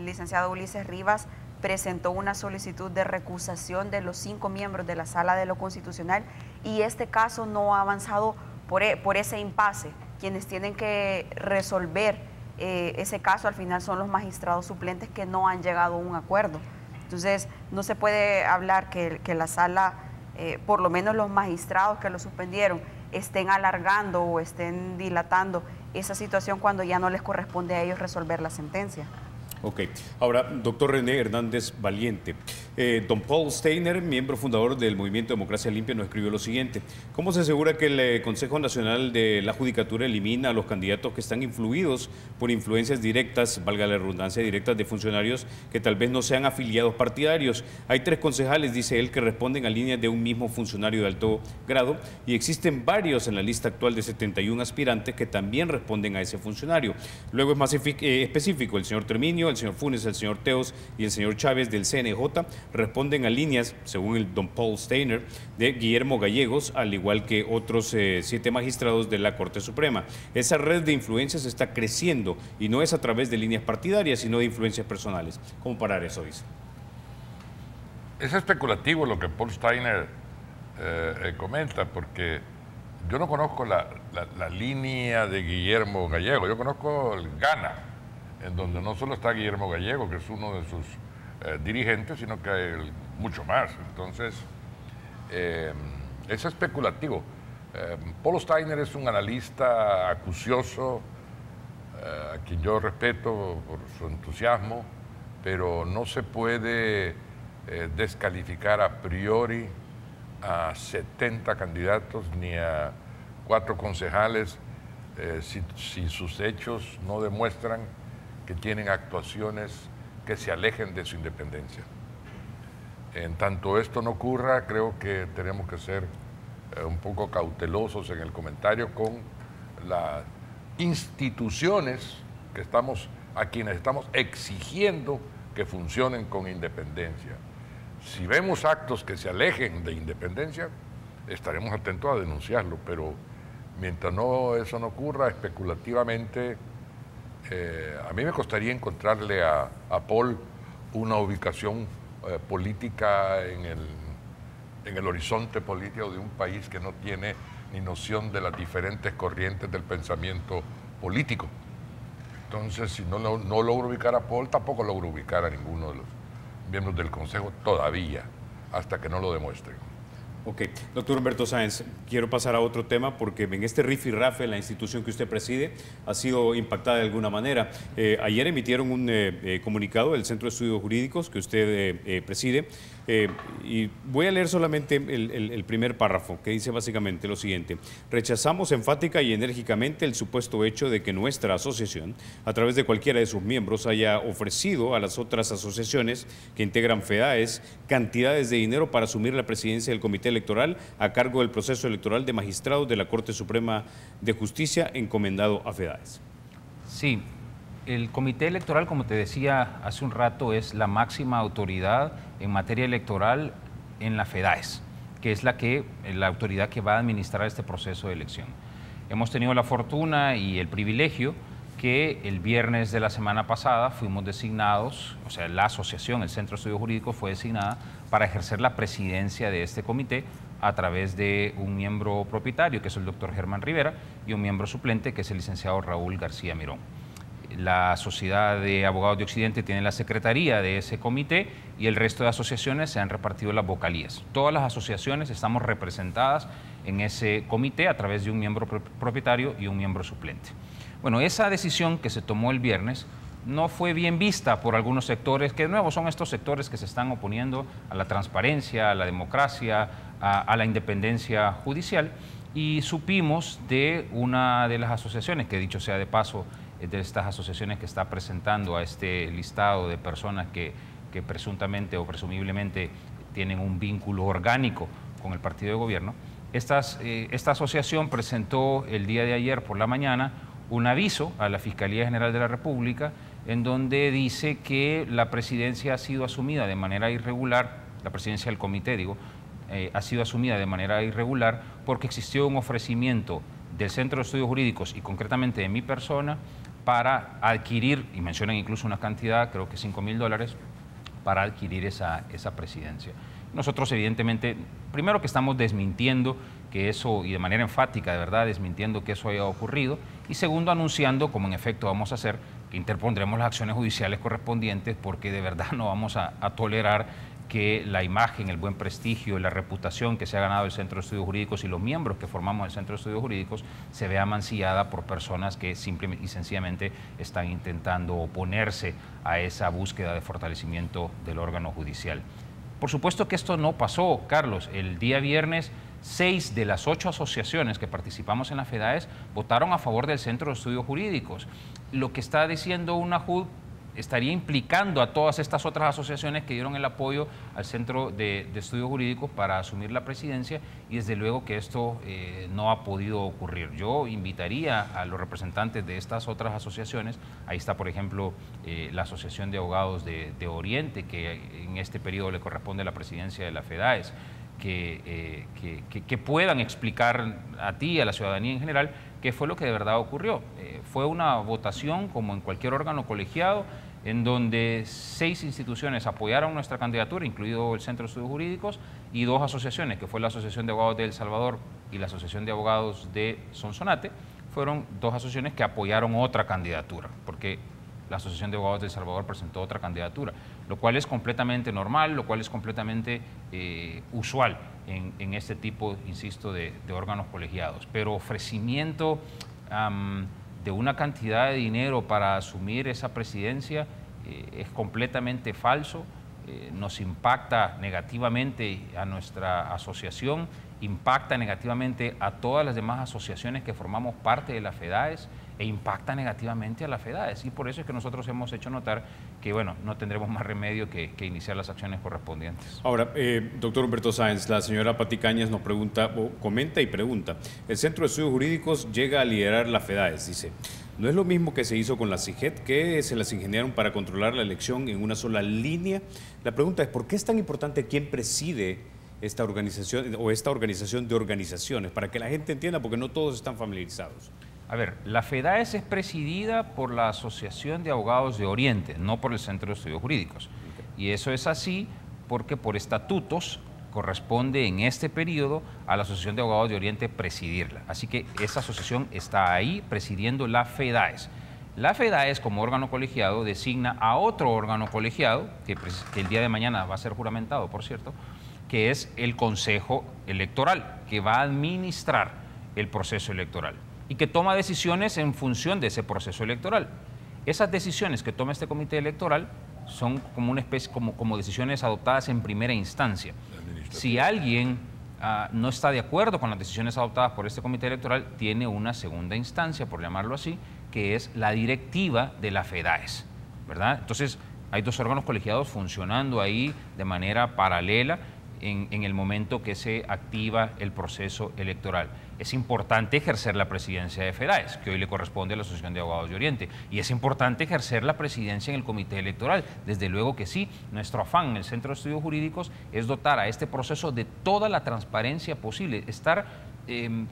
licenciado Ulises Rivas presentó una solicitud de recusación de los 5 miembros de la Sala de lo Constitucional y este caso no ha avanzado por ese impasse. Quienes tienen que resolver ese caso al final son los magistrados suplentes que no han llegado a un acuerdo. Entonces no se puede hablar que la Sala, por lo menos los magistrados que lo suspendieron, estén alargando o estén dilatando esa situación cuando ya no les corresponde a ellos resolver la sentencia. Ok, ahora, doctor René Hernández Valiente, don Paul Steiner, miembro fundador del Movimiento Democracia Limpia, nos escribió lo siguiente: ¿cómo se asegura que el Consejo Nacional de la Judicatura elimina a los candidatos que están influidos por influencias directas, valga la redundancia, directas de funcionarios que tal vez no sean afiliados partidarios? Hay 3 concejales, dice él, que responden a líneas de un mismo funcionario de alto grado y existen varios en la lista actual de 71 aspirantes que también responden a ese funcionario. Luego es más específico: el señor Terminio, el señor Funes, el señor Teos y el señor Chávez del CNJ responden a líneas, según el don Paul Steiner, de Guillermo Gallegos, al igual que otros 7 magistrados de la Corte Suprema. Esa red de influencias está creciendo y no es a través de líneas partidarias, sino de influencias personales. ¿Cómo parar eso, dice? Es especulativo lo que Paul Steiner comenta, porque yo no conozco la línea de Guillermo Gallego, yo conozco el Ghana, en donde no solo está Guillermo Gallego, que es uno de sus dirigentes, sino que hay mucho más. Entonces, es especulativo. Paul Steiner es un analista acucioso, a quien yo respeto por su entusiasmo, pero no se puede descalificar a priori a 70 candidatos ni a 4 concejales si sus hechos no demuestran que tienen actuaciones que se alejen de su independencia. En tanto esto no ocurra, creo que tenemos que ser un poco cautelosos en el comentario con las instituciones a quienes estamos exigiendo que funcionen con independencia. Si vemos actos que se alejen de independencia, estaremos atentos a denunciarlo, pero Mientras eso no ocurra, especulativamente, a mí me costaría encontrarle a Paul una ubicación política en el horizonte político de un país que no tiene ni noción de las diferentes corrientes del pensamiento político. Entonces, si no logro ubicar a Paul, tampoco logro ubicar a ninguno de los miembros del Consejo todavía, hasta que no lo demuestren. Ok, doctor Humberto Sáenz, quiero pasar a otro tema porque en este rifirrafe la institución que usted preside ha sido impactada de alguna manera. Ayer emitieron un comunicado del Centro de Estudios Jurídicos que usted preside y voy a leer solamente el primer párrafo que dice básicamente lo siguiente: rechazamos enfática y enérgicamente el supuesto hecho de que nuestra asociación, a través de cualquiera de sus miembros, haya ofrecido a las otras asociaciones que integran FEDAES cantidades de dinero para asumir la presidencia del Comité Electoral a cargo del proceso electoral de magistrados de la Corte Suprema de Justicia encomendado a FEDAES. Sí, el Comité Electoral, como te decía hace un rato, es la máxima autoridad en materia electoral en la FEDAES, que es la autoridad que va a administrar este proceso de elección. Hemos tenido la fortuna y el privilegio que el viernes de la semana pasada fuimos designados, o sea, la asociación, el Centro de Estudios Jurídicos, fue designada para ejercer la presidencia de este comité a través de un miembro propietario, que es el doctor Germán Rivera, y un miembro suplente, que es el licenciado Raúl García Mirón. La Sociedad de Abogados de Occidente tiene la secretaría de ese comité y el resto de asociaciones se han repartido las vocalías. Todas las asociaciones estamos representadas en ese comité a través de un miembro propietario y un miembro suplente. Bueno, esa decisión que se tomó el viernes no fue bien vista por algunos sectores, que de nuevo son estos sectores que se están oponiendo a la transparencia, a la democracia, a la independencia judicial, y supimos de una de las asociaciones, que dicho sea de paso, de estas asociaciones que está presentando a este listado de personas que presuntamente o presumiblemente tienen un vínculo orgánico con el partido de gobierno. Esta asociación presentó el día de ayer por la mañana un aviso a la Fiscalía General de la República en donde dice que la presidencia ha sido asumida de manera irregular, la presidencia del comité, digo, ha sido asumida de manera irregular porque existió un ofrecimiento del Centro de Estudios Jurídicos y concretamente de mi persona para adquirir, y mencionan incluso una cantidad, creo que $5.000, para adquirir esa presidencia. Nosotros evidentemente, primero que estamos desmintiendo que eso, y de manera enfática, de verdad, desmintiendo que eso haya ocurrido, y segundo, anunciando, como en efecto vamos a hacer, que interpondremos las acciones judiciales correspondientes porque de verdad no vamos a tolerar que la imagen, el buen prestigio, la reputación que se ha ganado el Centro de Estudios Jurídicos y los miembros que formamos el Centro de Estudios Jurídicos se vea mancillada por personas que simple y sencillamente están intentando oponerse a esa búsqueda de fortalecimiento del órgano judicial. Por supuesto que esto no pasó, Carlos. El día viernes, 6 de las 8 asociaciones que participamos en la FEDAES votaron a favor del Centro de Estudios Jurídicos. Lo que está diciendo UNAJUD estaría implicando a todas estas otras asociaciones que dieron el apoyo al Centro de Estudios Jurídicos para asumir la presidencia, y desde luego que esto no ha podido ocurrir. Yo invitaría a los representantes de estas otras asociaciones, ahí está por ejemplo la Asociación de Abogados de Oriente, que en este periodo le corresponde la presidencia de la FEDAES, que puedan explicar a ti y a la ciudadanía en general qué fue lo que de verdad ocurrió. Fue una votación como en cualquier órgano colegiado, en donde 6 instituciones apoyaron nuestra candidatura, incluido el Centro de Estudios Jurídicos, y 2 asociaciones, que fue la Asociación de Abogados de El Salvador y la Asociación de Abogados de Sonsonate, fueron 2 asociaciones que apoyaron otra candidatura, porque la Asociación de Abogados de El Salvador presentó otra candidatura, lo cual es completamente normal, lo cual es completamente usual en este tipo, insisto, de órganos colegiados. Pero ofrecimiento de una cantidad de dinero para asumir esa presidencia es completamente falso, nos impacta negativamente a nuestra asociación, impacta negativamente a todas las demás asociaciones que formamos parte de la FEDAES e impacta negativamente a la FEDAES, y por eso es que nosotros hemos hecho notar que, bueno, no tendremos más remedio que iniciar las acciones correspondientes. Ahora, doctor Humberto Sáenz, la señora Pati Cañas nos pregunta, o comenta y pregunta, el Centro de Estudios Jurídicos llega a liderar la FEDAES, dice, ¿no es lo mismo que se hizo con la CIGET, que se las ingeniaron para controlar la elección en una sola línea? La pregunta es, ¿por qué es tan importante quién preside esta organización o esta organización de organizaciones, para que la gente entienda, porque no todos están familiarizados? A ver, la FEDAES es presidida por la Asociación de Abogados de Oriente, no por el Centro de Estudios Jurídicos. Y eso es así porque por estatutos corresponde en este periodo a la Asociación de Abogados de Oriente presidirla. Así que esa asociación está ahí presidiendo la FEDAES. La FEDAES, como órgano colegiado, designa a otro órgano colegiado, que el día de mañana va a ser juramentado, por cierto, que es el Consejo Electoral, que va a administrar el proceso electoral y que toma decisiones en función de ese proceso electoral. Esas decisiones que toma este comité electoral son como una especie, como decisiones adoptadas en primera instancia. Si alguien no está de acuerdo con las decisiones adoptadas por este comité electoral, tiene una segunda instancia, por llamarlo así, que es la directiva de la FEDAES, ¿verdad? Entonces, hay dos órganos colegiados funcionando ahí de manera paralela en el momento que se activa el proceso electoral. Es importante ejercer la presidencia de FEDAES, que hoy le corresponde a la Asociación de Abogados de Oriente, y es importante ejercer la presidencia en el comité electoral. Desde luego que sí. Nuestro afán en el Centro de Estudios Jurídicos es dotar a este proceso de toda la transparencia posible, estar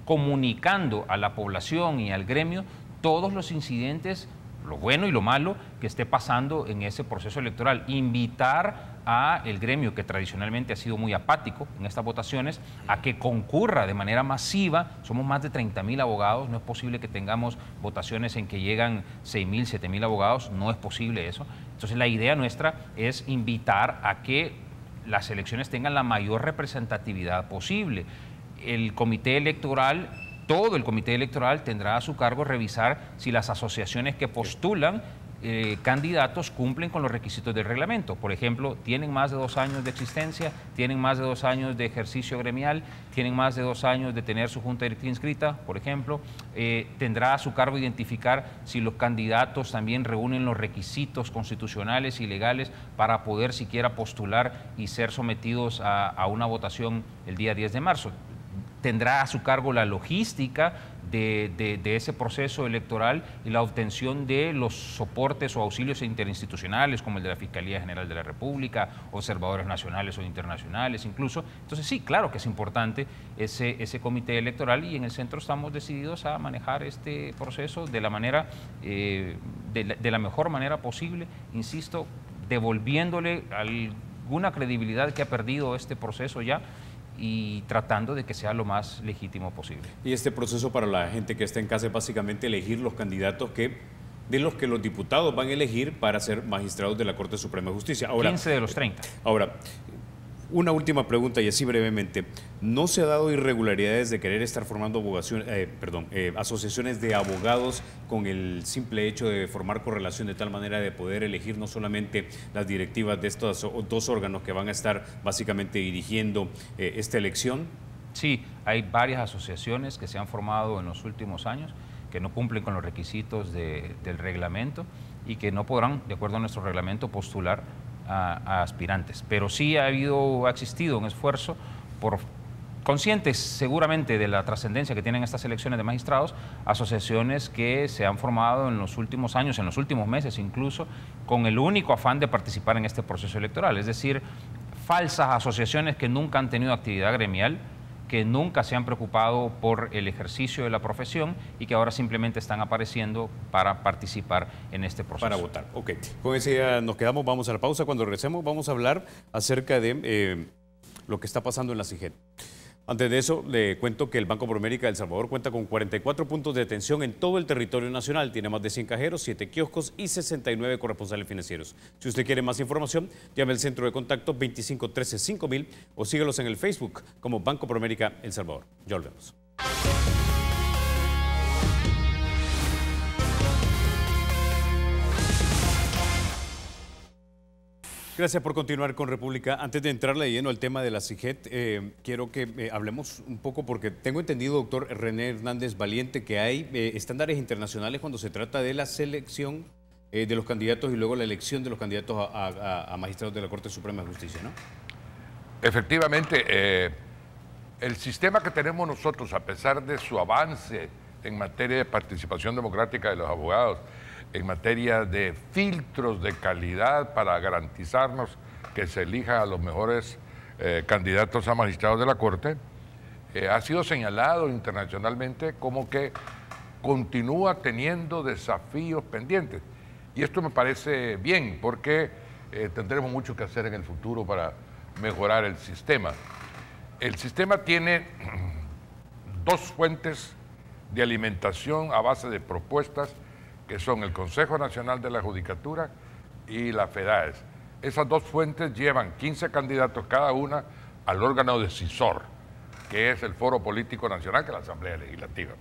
comunicando a la población y al gremio todos los incidentes, lo bueno y lo malo que esté pasando en ese proceso electoral. Invitar a el gremio, que tradicionalmente ha sido muy apático en estas votaciones, a que concurra de manera masiva. Somos más de 30.000 abogados, no es posible que tengamos votaciones en que llegan 6.000, 7.000 abogados, no es posible eso. Entonces la idea nuestra es invitar a que las elecciones tengan la mayor representatividad posible. El comité electoral, todo el comité electoral tendrá a su cargo revisar si las asociaciones que postulan candidatos cumplen con los requisitos del reglamento. Por ejemplo, tienen más de 2 años de existencia, tienen más de 2 años de ejercicio gremial, tienen más de 2 años de tener su junta directiva inscrita, por ejemplo. Tendrá a su cargo identificar si los candidatos también reúnen los requisitos constitucionales y legales para poder siquiera postular y ser sometidos a una votación el día 10 de marzo. Tendrá a su cargo la logística de ese proceso electoral y la obtención de los soportes o auxilios interinstitucionales, como el de la Fiscalía General de la República, observadores nacionales o internacionales incluso. Entonces sí, claro que es importante ese comité electoral, y en el centro estamos decididos a manejar este proceso de la manera, de la mejor manera posible, insisto, devolviéndole alguna credibilidad que ha perdido este proceso ya, y tratando de que sea lo más legítimo posible. Y este proceso para la gente que está en casa es básicamente elegir los candidatos de los que los diputados van a elegir para ser magistrados de la Corte Suprema de Justicia. Ahora, 15 de los 30. Ahora, una última pregunta y así brevemente. ¿No se ha dado irregularidades de querer estar formando asociaciones de abogados con el simple hecho de formar correlación de tal manera de poder elegir no solamente las directivas de estos 2 órganos que van a estar básicamente dirigiendo esta elección? Sí, hay varias asociaciones que se han formado en los últimos años que no cumplen con los requisitos del reglamento y que no podrán, de acuerdo a nuestro reglamento, postular a aspirantes. Pero sí ha existido un esfuerzo conscientes seguramente de la trascendencia que tienen estas elecciones de magistrados, asociaciones que se han formado en los últimos años, en los últimos meses incluso, con el único afán de participar en este proceso electoral. Es decir, falsas asociaciones que nunca han tenido actividad gremial, que nunca se han preocupado por el ejercicio de la profesión y que ahora simplemente están apareciendo para participar en este proceso. Para votar, ok. Con ese ya nos quedamos, vamos a la pausa. Cuando regresemos vamos a hablar acerca de lo que está pasando en la CIGET. Antes de eso, le cuento que el Banco Promérica de El Salvador cuenta con 44 puntos de atención en todo el territorio nacional. Tiene más de 100 cajeros, 7 kioscos y 69 corresponsales financieros. Si usted quiere más información, llame al centro de contacto 2513-5000 o síguelos en el Facebook como Banco Promérica El Salvador. Ya volvemos. Gracias por continuar con República. Antes de entrarle lleno al tema de la CIGET, quiero que hablemos un poco, porque tengo entendido, doctor René Hernández Valiente, que hay estándares internacionales cuando se trata de la selección de los candidatos y luego la elección de los candidatos a magistrados de la Corte Suprema de Justicia, ¿no? Efectivamente, el sistema que tenemos nosotros, a pesar de su avance en materia de participación democrática de los abogados, en materia de filtros de calidad para garantizarnos que se elijan a los mejores candidatos a magistrados de la Corte, ha sido señalado internacionalmente como que continúa teniendo desafíos pendientes. Y esto me parece bien, porque tendremos mucho que hacer en el futuro para mejorar el sistema. El sistema tiene dos fuentes de alimentación a base de propuestas, que son el Consejo Nacional de la Judicatura y la FEDAES. Esas dos fuentes llevan 15 candidatos cada una al órgano decisor, que es el Foro Político Nacional, que es la Asamblea Legislativa.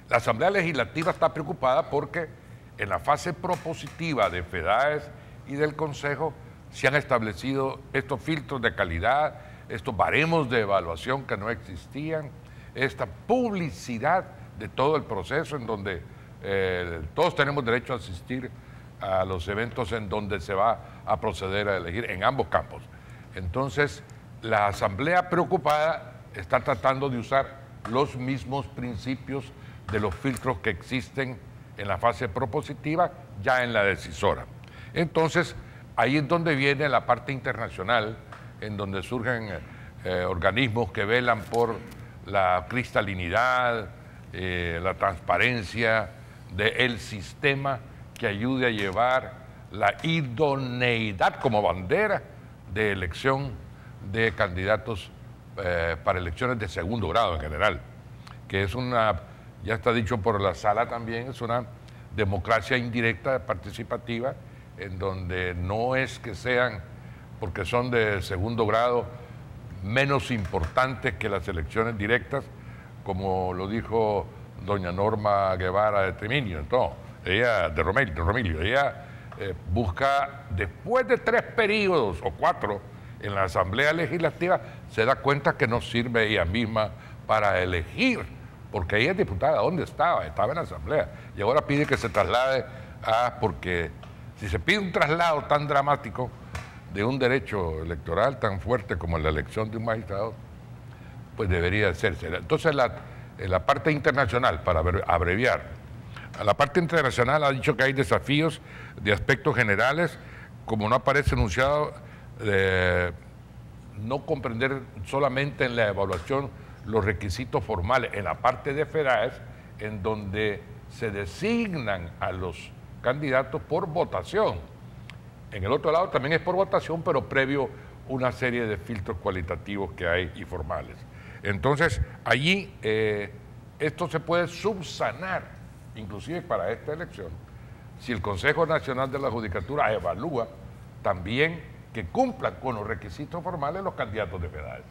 La Asamblea Legislativa está preocupada porque en la fase propositiva de FEDAES y del Consejo se han establecido estos filtros de calidad, estos baremos de evaluación que no existían, esta publicidad de todo el proceso en donde todos tenemos derecho a asistir a los eventos en donde se va a proceder a elegir en ambos campos. Entonces, la Asamblea preocupada está tratando de usar los mismos principios de los filtros que existen en la fase propositiva, ya en la decisora. Entonces, ahí es donde viene la parte internacional, en donde surgen organismos que velan por la cristalinidad, la transparencia del sistema, que ayude a llevar la idoneidad como bandera de elección de candidatos para elecciones de segundo grado en general, que es una, ya está dicho por la sala también, es una democracia indirecta, participativa, en donde no es que sean, porque son de segundo grado, menos importantes que las elecciones directas, como lo dijo doña Norma Guevara de Triminio, no, ella, de Romilio, ella busca, después de 3 periodos o 4 en la Asamblea Legislativa, se da cuenta que no sirve ella misma para elegir, porque ella es diputada. ¿Dónde estaba? Estaba en la Asamblea. Y ahora pide que se traslade porque si se pide un traslado tan dramático de un derecho electoral tan fuerte como la elección de un magistrado, pues debería hacerse. Entonces, la parte internacional, para abreviar, la parte internacional ha dicho que hay desafíos de aspectos generales, como no aparece enunciado, no comprender solamente en la evaluación los requisitos formales. En la parte de FEDAES, en donde se designan a los candidatos por votación. En el otro lado también es por votación, pero previo una serie de filtros cualitativos que hay y formales. Entonces, allí esto se puede subsanar, inclusive para esta elección, si el Consejo Nacional de la Judicatura evalúa también que cumplan con los requisitos formales los candidatos de FEDAES.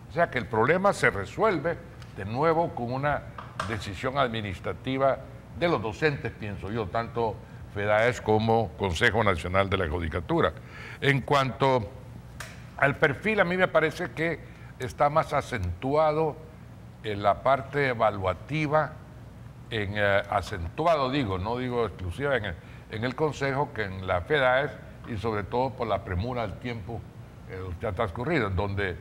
O sea que el problema se resuelve de nuevo con una decisión administrativa de los docentes, pienso yo, tanto FEDAES como Consejo Nacional de la Judicatura. En cuanto al perfil, a mí me parece que está más acentuado en la parte evaluativa, acentuado digo, no digo exclusiva en el Consejo, que en la FEDAES, y sobre todo por la premura del tiempo que ha transcurrido, en donde,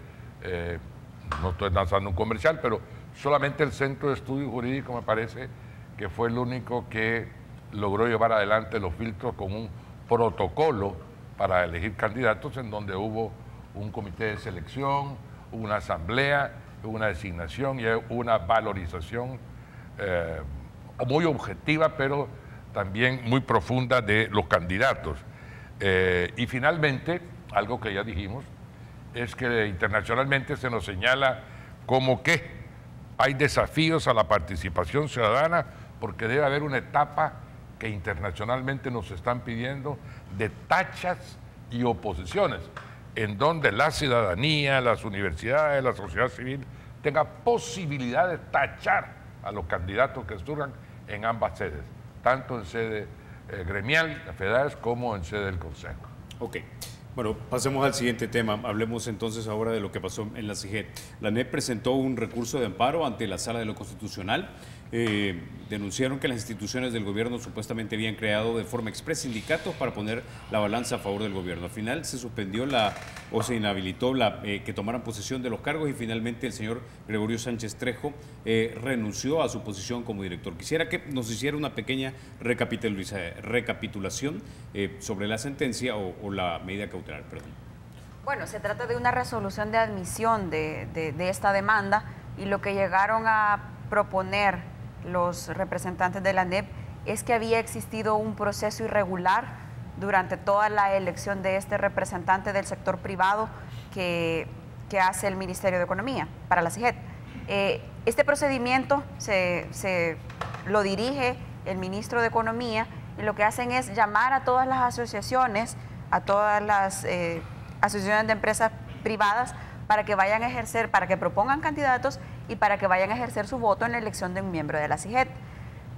no estoy lanzando un comercial, pero solamente el Centro de Estudio Jurídico me parece que fue el único que logró llevar adelante los filtros con un protocolo para elegir candidatos, en donde hubo un comité de selección, una asamblea, una designación y una valorización muy objetiva, pero también muy profunda de los candidatos. Y finalmente, algo que ya dijimos, es que internacionalmente se nos señala como que hay desafíos a la participación ciudadana, porque debe haber una etapa que internacionalmente nos están pidiendo de tachas y oposiciones, en donde la ciudadanía, las universidades, la sociedad civil tenga posibilidad de tachar a los candidatos que surjan en ambas sedes, tanto en sede gremial, la FEDAES, como en sede del Consejo. Ok. Bueno, pasemos al siguiente tema. Hablemos entonces ahora de lo que pasó en la CIGED. La ANEP presentó un recurso de amparo ante la Sala de lo Constitucional. Denunciaron que las instituciones del gobierno supuestamente habían creado de forma expresa sindicatos para poner la balanza a favor del gobierno. Al final se suspendió o se inhabilitó que tomaran posesión de los cargos, y finalmente el señor Gregorio Sánchez Trejo renunció a su posición como director. Quisiera que nos hiciera una pequeña recapitulación sobre la sentencia o la medida cautelar, perdón. Bueno, se trata de una resolución de admisión de esta demanda, y lo que llegaron a proponer los representantes de la ANEP es que había existido un proceso irregular durante toda la elección de este representante del sector privado que hace el Ministerio de Economía para la CIGET. Este procedimiento se lo dirige el ministro de Economía, y lo que hacen es llamar a todas las asociaciones, a todas las asociaciones de empresas privadas, para que vayan a ejercer, para que propongan candidatos y para que vayan a ejercer su voto en la elección de un miembro de la CIGET.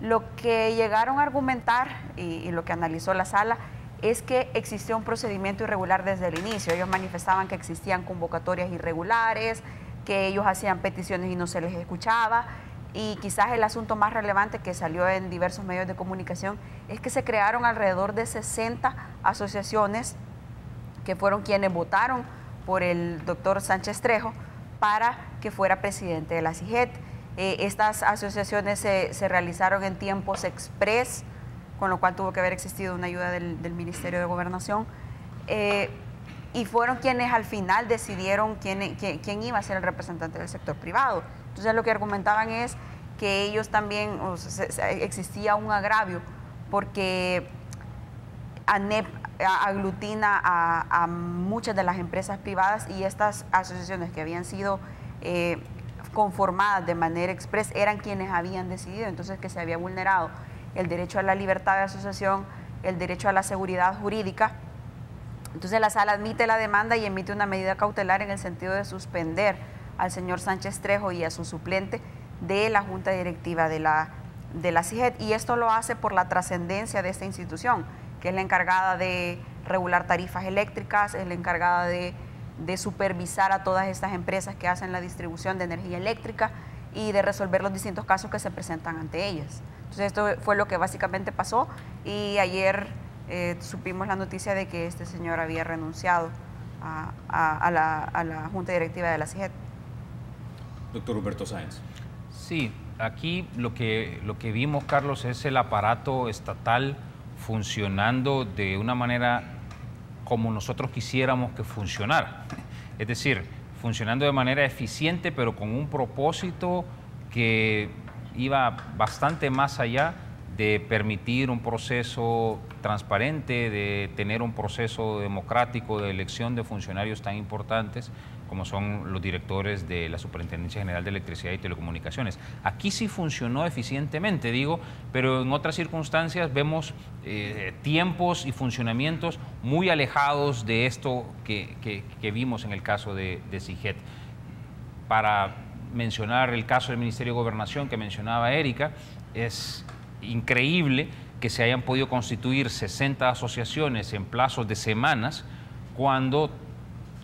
Lo que llegaron a argumentar y lo que analizó la sala es que existió un procedimiento irregular desde el inicio. Ellos manifestaban que existían convocatorias irregulares, que ellos hacían peticiones y no se les escuchaba, y quizás el asunto más relevante que salió en diversos medios de comunicación es que se crearon alrededor de 60 asociaciones que fueron quienes votaron por el doctor Sánchez Trejo para que fuera presidente de la CIGET. Estas asociaciones se realizaron en tiempos express, con lo cual tuvo que haber existido una ayuda del Ministerio de Gobernación, y fueron quienes al final decidieron quién iba a ser el representante del sector privado. Entonces lo que argumentaban es que ellos también, existía un agravio, porque ANEP aglutina a muchas de las empresas privadas, y estas asociaciones que habían sido conformadas de manera express eran quienes habían decidido. Entonces, que se había vulnerado el derecho a la libertad de asociación, el derecho a la seguridad jurídica. Entonces la sala admite la demanda y emite una medida cautelar en el sentido de suspender al señor Sánchez Trejo y a su suplente de la Junta Directiva de la CIGET, y esto lo hace por la trascendencia de esta institución, que es la encargada de regular tarifas eléctricas, es la encargada de supervisar a todas estas empresas que hacen la distribución de energía eléctrica y de resolver los distintos casos que se presentan ante ellas. Entonces esto fue lo que básicamente pasó, y ayer supimos la noticia de que este señor había renunciado a la Junta Directiva de la CIGET. Doctor Humberto Sáenz. Sí, aquí lo que vimos, Carlos, es el aparato estatal funcionando de una manera como nosotros quisiéramos que funcionara. Es decir, funcionando de manera eficiente, pero con un propósito que iba bastante más allá de permitir un proceso transparente, de tener un proceso democrático de elección de funcionarios tan importantes como son los directores de la Superintendencia General de Electricidad y Telecomunicaciones. Aquí sí funcionó eficientemente, digo, pero en otras circunstancias vemos tiempos y funcionamientos muy alejados de esto que vimos en el caso de CIGET. Para mencionar el caso del Ministerio de Gobernación que mencionaba Erika, es increíble que se hayan podido constituir 60 asociaciones en plazos de semanas, cuando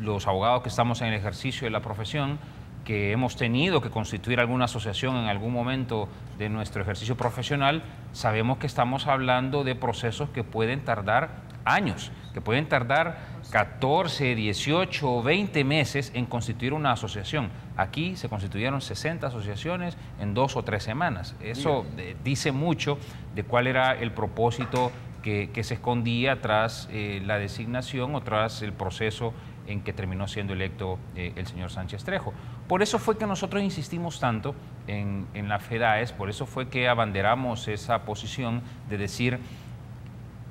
los abogados que estamos en el ejercicio de la profesión, que hemos tenido que constituir alguna asociación en algún momento de nuestro ejercicio profesional, sabemos que estamos hablando de procesos que pueden tardar años, que pueden tardar 14, 18 o 20 meses en constituir una asociación. Aquí se constituyeron 60 asociaciones en 2 o 3 semanas. Eso dice mucho de cuál era el propósito que se escondía tras la designación o tras el proceso en que terminó siendo electo el señor Sánchez Trejo. Por eso fue que nosotros insistimos tanto en la FEDAES, por eso fue que abanderamos esa posición de decir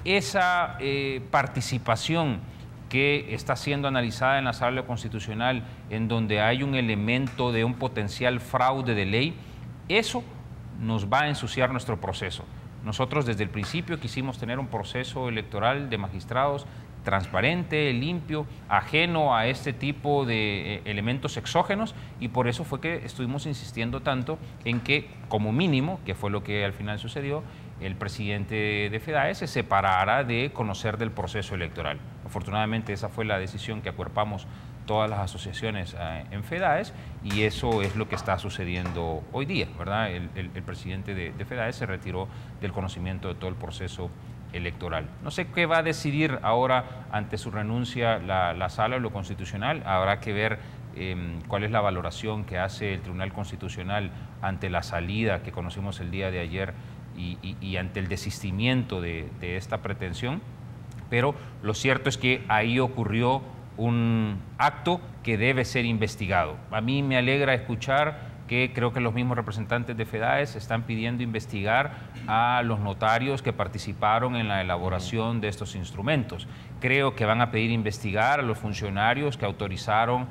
esa participación que está siendo analizada en la Sala Constitucional, en donde hay un elemento de un potencial fraude de ley, eso nos va a ensuciar nuestro proceso. Nosotros desde el principio quisimos tener un proceso electoral de magistrados transparente, limpio, ajeno a este tipo de elementos exógenos, y por eso fue que estuvimos insistiendo tanto en que, como mínimo, que fue lo que al final sucedió, el presidente de FEDAES se separara de conocer del proceso electoral. Afortunadamente esa fue la decisión que acuerpamos todas las asociaciones en FEDAES, y eso es lo que está sucediendo hoy día, ¿verdad? El presidente de FEDAES se retiró del conocimiento de todo el proceso electoral. No sé qué va a decidir ahora ante su renuncia la Sala de lo Constitucional. Habrá que ver cuál es la valoración que hace el Tribunal Constitucional ante la salida que conocimos el día de ayer y ante el desistimiento de esta pretensión. Pero lo cierto es que ahí ocurrió un acto que debe ser investigado. A mí me alegra escuchar que creo que los mismos representantes de FEDAES están pidiendo investigar a los notarios que participaron en la elaboración de estos instrumentos. Creo que van a pedir investigar a los funcionarios que autorizaron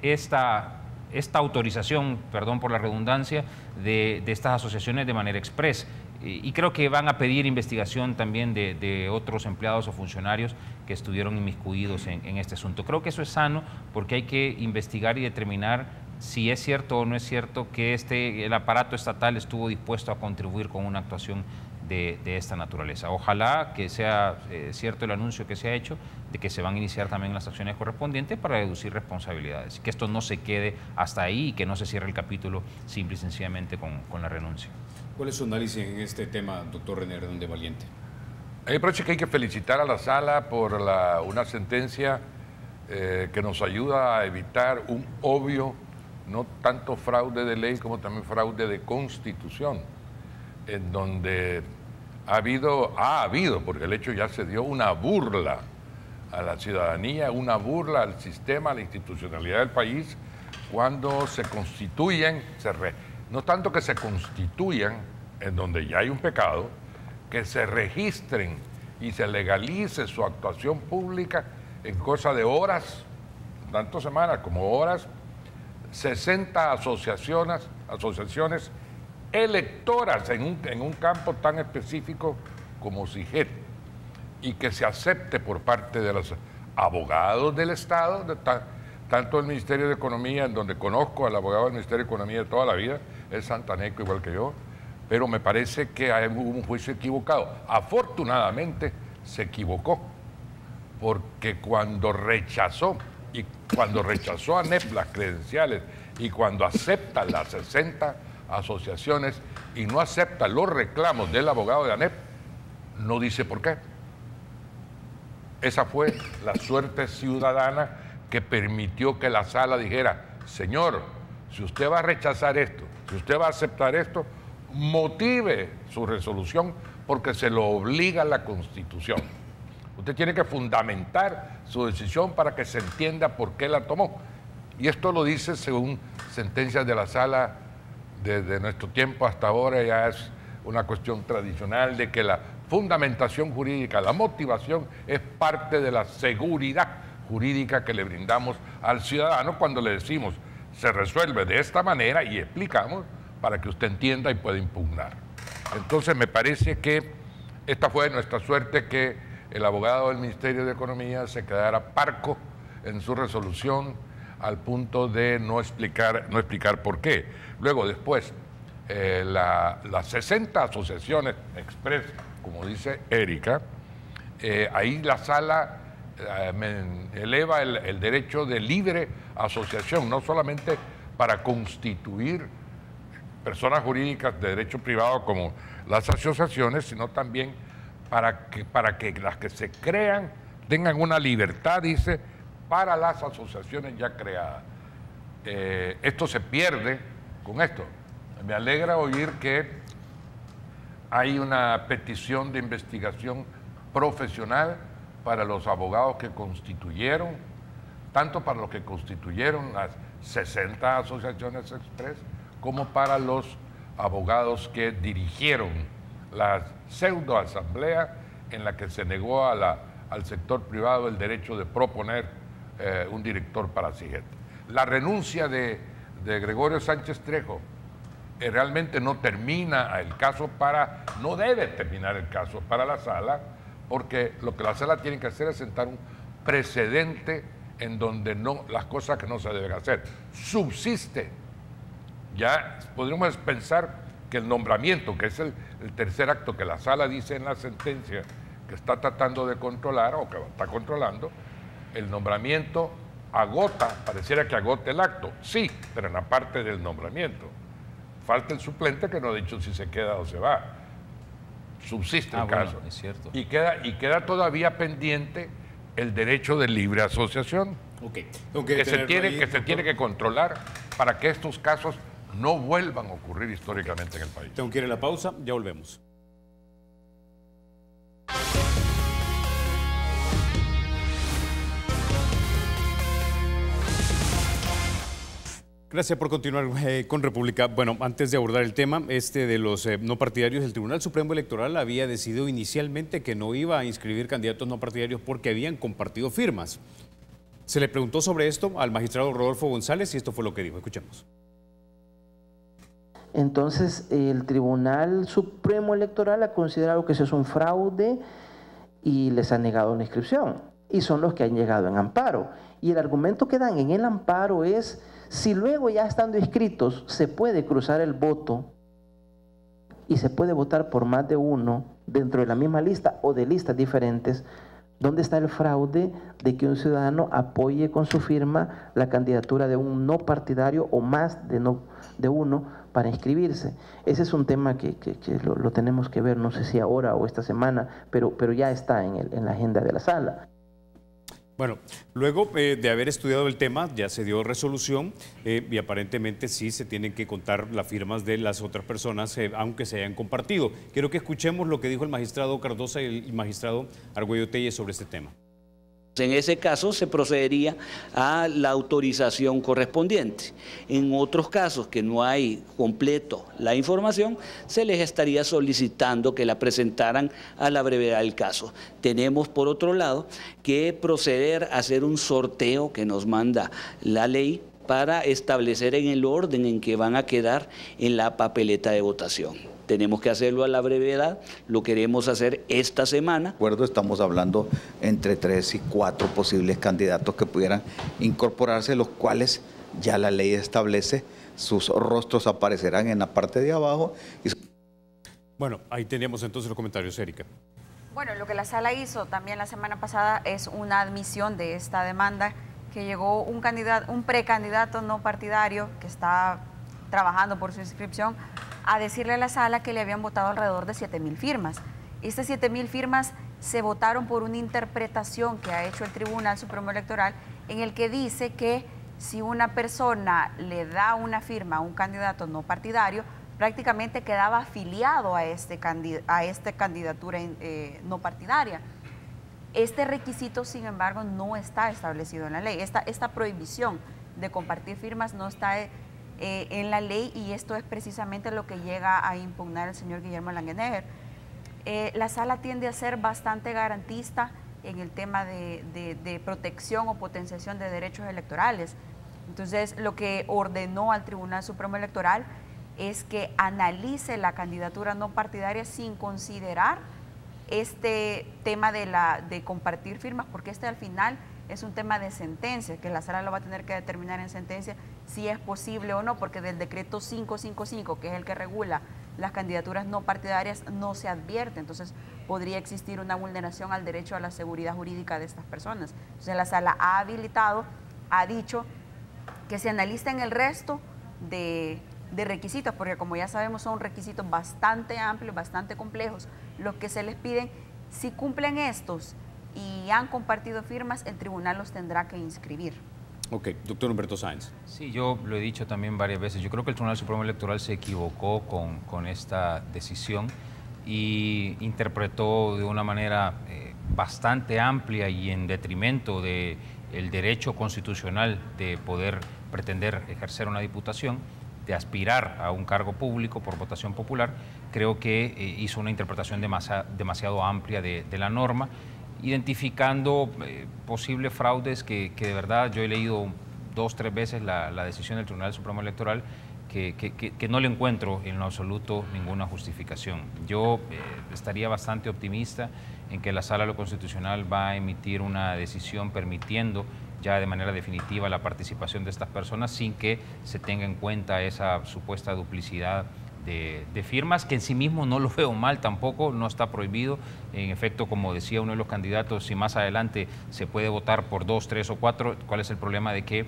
esta autorización, perdón por la redundancia, de estas asociaciones de manera express. Y creo que van a pedir investigación también de otros empleados o funcionarios que estuvieron inmiscuidos en este asunto. Creo que eso es sano porque hay que investigar y determinar si es cierto o no es cierto que el aparato estatal estuvo dispuesto a contribuir con una actuación de esta naturaleza. Ojalá que sea cierto el anuncio que se ha hecho de que se van a iniciar también las acciones correspondientes para reducir responsabilidades, que esto no se quede hasta ahí y que no se cierre el capítulo simple y sencillamente con la renuncia. ¿Cuál es su análisis en este tema, doctor René Hernández Valiente? A mí me parece que hay que felicitar a la sala por una sentencia que nos ayuda a evitar un obvio, no tanto fraude de ley como también fraude de constitución, en donde ha habido, porque el hecho ya se dio, una burla a la ciudadanía, una burla al sistema, a la institucionalidad del país, cuando se constituyen, no tanto que se constituyan en donde ya hay un pecado, que se registren y se legalice su actuación pública en cosa de horas, tanto semanas como horas, 60 asociaciones electoras en un campo tan específico como SIGET, y que se acepte por parte de los abogados del Estado, tanto el Ministerio de Economía, en donde conozco al abogado del Ministerio de Economía de toda la vida, es santaneco igual que yo, pero me parece que hay un juicio equivocado. Afortunadamente se equivocó, porque cuando rechazó a ANEP las credenciales y cuando acepta las 60 asociaciones y no acepta los reclamos del abogado de ANEP, no dice por qué. Esa fue la suerte ciudadana que permitió que la sala dijera: señor, si usted va a rechazar esto, si usted va a aceptar esto, motive su resolución porque se lo obliga la Constitución. Usted tiene que fundamentar su decisión para que se entienda por qué la tomó. Y esto lo dice según sentencias de la sala desde nuestro tiempo hasta ahora. Ya es una cuestión tradicional de que la fundamentación jurídica, la motivación, es parte de la seguridad jurídica que le brindamos al ciudadano cuando le decimos: se resuelve de esta manera, y explicamos para que usted entienda y pueda impugnar. Entonces me parece que esta fue nuestra suerte, que el abogado del Ministerio de Economía se quedara parco en su resolución al punto de no explicar por qué. Luego, después, las 60 asociaciones express, como dice Erika, ahí la sala eleva el derecho de libre asociación, no solamente para constituir personas jurídicas de derecho privado como las asociaciones, sino también para que las que se crean tengan una libertad, dice, para las asociaciones ya creadas. Esto se pierde con esto. Me alegra oír que hay una petición de investigación profesional para los abogados que constituyeron, tanto para los que constituyeron las 60 asociaciones express, como para los abogados que dirigieron la pseudoasamblea en la que se negó al sector privado el derecho de proponer un director para SIGET. La renuncia de Gregorio Sánchez Trejo realmente no termina el caso no debe terminar el caso para la sala, porque lo que la sala tiene que hacer es sentar un precedente en donde las cosas que no se deben hacer. Subsiste. Ya podríamos pensar que el nombramiento, que es el tercer acto que la sala dice en la sentencia que está tratando de controlar o que está controlando, el nombramiento pareciera que agote el acto. Sí, pero en la parte del nombramiento. Falta el suplente que no ha dicho si se queda o se va. Subsiste el caso. Bueno, es cierto. Y queda todavía pendiente el derecho de libre asociación, que se tiene que controlar para que estos casos no vuelvan a ocurrir históricamente en el país. Tengo que ir a la pausa, ya volvemos. Gracias por continuar con República. Bueno, antes de abordar el tema de los no partidarios, el Tribunal Supremo Electoral había decidido inicialmente que no iba a inscribir candidatos no partidarios porque habían compartido firmas. Se le preguntó sobre esto al magistrado Rodolfo González y esto fue lo que dijo. Escuchemos. Entonces, el Tribunal Supremo Electoral ha considerado que eso es un fraude y les ha negado una inscripción. Y son los que han llegado en amparo. Y el argumento que dan en el amparo es, si luego ya estando inscritos se puede cruzar el voto y se puede votar por más de uno dentro de la misma lista o de listas diferentes, ¿dónde está el fraude de que un ciudadano apoye con su firma la candidatura de un no partidario o más de uno para inscribirse? Ese es un tema que lo tenemos que ver, no sé si ahora o esta semana, pero ya está en la agenda de la sala. Bueno, luego de haber estudiado el tema, ya se dio resolución y aparentemente sí se tienen que contar las firmas de las otras personas, aunque se hayan compartido. Quiero que escuchemos lo que dijo el magistrado Cardosa y el magistrado Argüello Tellez sobre este tema. En ese caso se procedería a la autorización correspondiente. En otros casos que no hay completo la información, se les estaría solicitando que la presentaran a la brevedad del caso. Tenemos por otro lado que proceder a hacer un sorteo que nos manda la ley para establecer en el orden en que van a quedar en la papeleta de votación. Tenemos que hacerlo a la brevedad, lo queremos hacer esta semana. Estamos hablando entre 3 y 4 posibles candidatos que pudieran incorporarse, los cuales ya la ley establece, sus rostros aparecerán en la parte de abajo. Bueno, ahí teníamos entonces los comentarios, Erika. Bueno, lo que la sala hizo también la semana pasada es una admisión de esta demanda, que llegó un precandidato no partidario que está trabajando por su inscripción a decirle a la sala que le habían votado alrededor de 7,000 firmas. Estas 7,000 firmas se votaron por una interpretación que ha hecho el Tribunal Supremo Electoral, en el que dice que si una persona le da una firma a un candidato no partidario, prácticamente quedaba afiliado a esta candidatura no partidaria. Este requisito, sin embargo, no está establecido en la ley. Esta prohibición de compartir firmas no está en la ley, y esto es precisamente lo que llega a impugnar el señor Guillermo Langenegger. La sala tiende a ser bastante garantista en el tema de protección o potenciación de derechos electorales. Entonces, lo que ordenó al Tribunal Supremo Electoral es que analice la candidatura no partidaria sin considerar este tema de compartir firmas, porque al final es un tema de sentencia, que la sala lo va a tener que determinar en sentencia si es posible o no, porque del decreto 555, que es el que regula las candidaturas no partidarias, no se advierte. Entonces podría existir una vulneración al derecho a la seguridad jurídica de estas personas. Entonces la sala ha habilitado, ha dicho que se analicen el resto de requisitos, porque como ya sabemos son requisitos bastante amplios, bastante complejos los que se les piden. Si cumplen estos y han compartido firmas, el tribunal los tendrá que inscribir. Ok, doctor Humberto Sáenz. Sí, yo lo he dicho también varias veces. Yo creo que el Tribunal Supremo Electoral se equivocó con esta decisión y interpretó de una manera bastante amplia y en detrimento del derecho constitucional de poder pretender ejercer una diputación, de aspirar a un cargo público por votación popular. Creo que hizo una interpretación demasiado amplia de la norma, identificando posibles fraudes que de verdad yo he leído 2 o 3 veces la decisión del Tribunal Supremo Electoral, que no le encuentro en lo absoluto ninguna justificación. Yo estaría bastante optimista en que la Sala de lo Constitucional va a emitir una decisión permitiendo ya de manera definitiva la participación de estas personas sin que se tenga en cuenta esa supuesta duplicidad de firmas, que en sí mismo no lo veo mal tampoco, no está prohibido. En efecto, como decía uno de los candidatos, si más adelante se puede votar por 2, 3 o 4, ¿cuál es el problema de que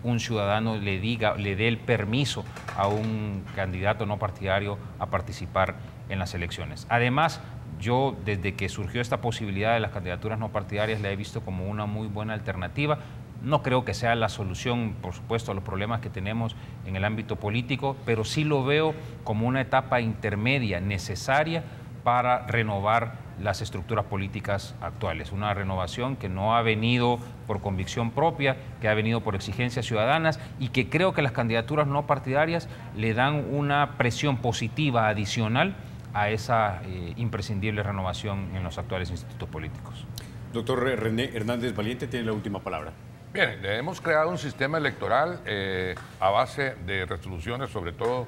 un ciudadano le dé el permiso a un candidato no partidario a participar en las elecciones? Además, yo desde que surgió esta posibilidad de las candidaturas no partidarias la he visto como una muy buena alternativa. No creo que sea la solución, por supuesto, a los problemas que tenemos en el ámbito político, pero sí lo veo como una etapa intermedia necesaria para renovar las estructuras políticas actuales. Una renovación que no ha venido por convicción propia, que ha venido por exigencias ciudadanas y que creo que las candidaturas no partidarias le dan una presión positiva adicional a esa imprescindible renovación en los actuales institutos políticos. Doctor René Hernández Valiente tiene la última palabra. Bien, hemos creado un sistema electoral a base de resoluciones, sobre todo,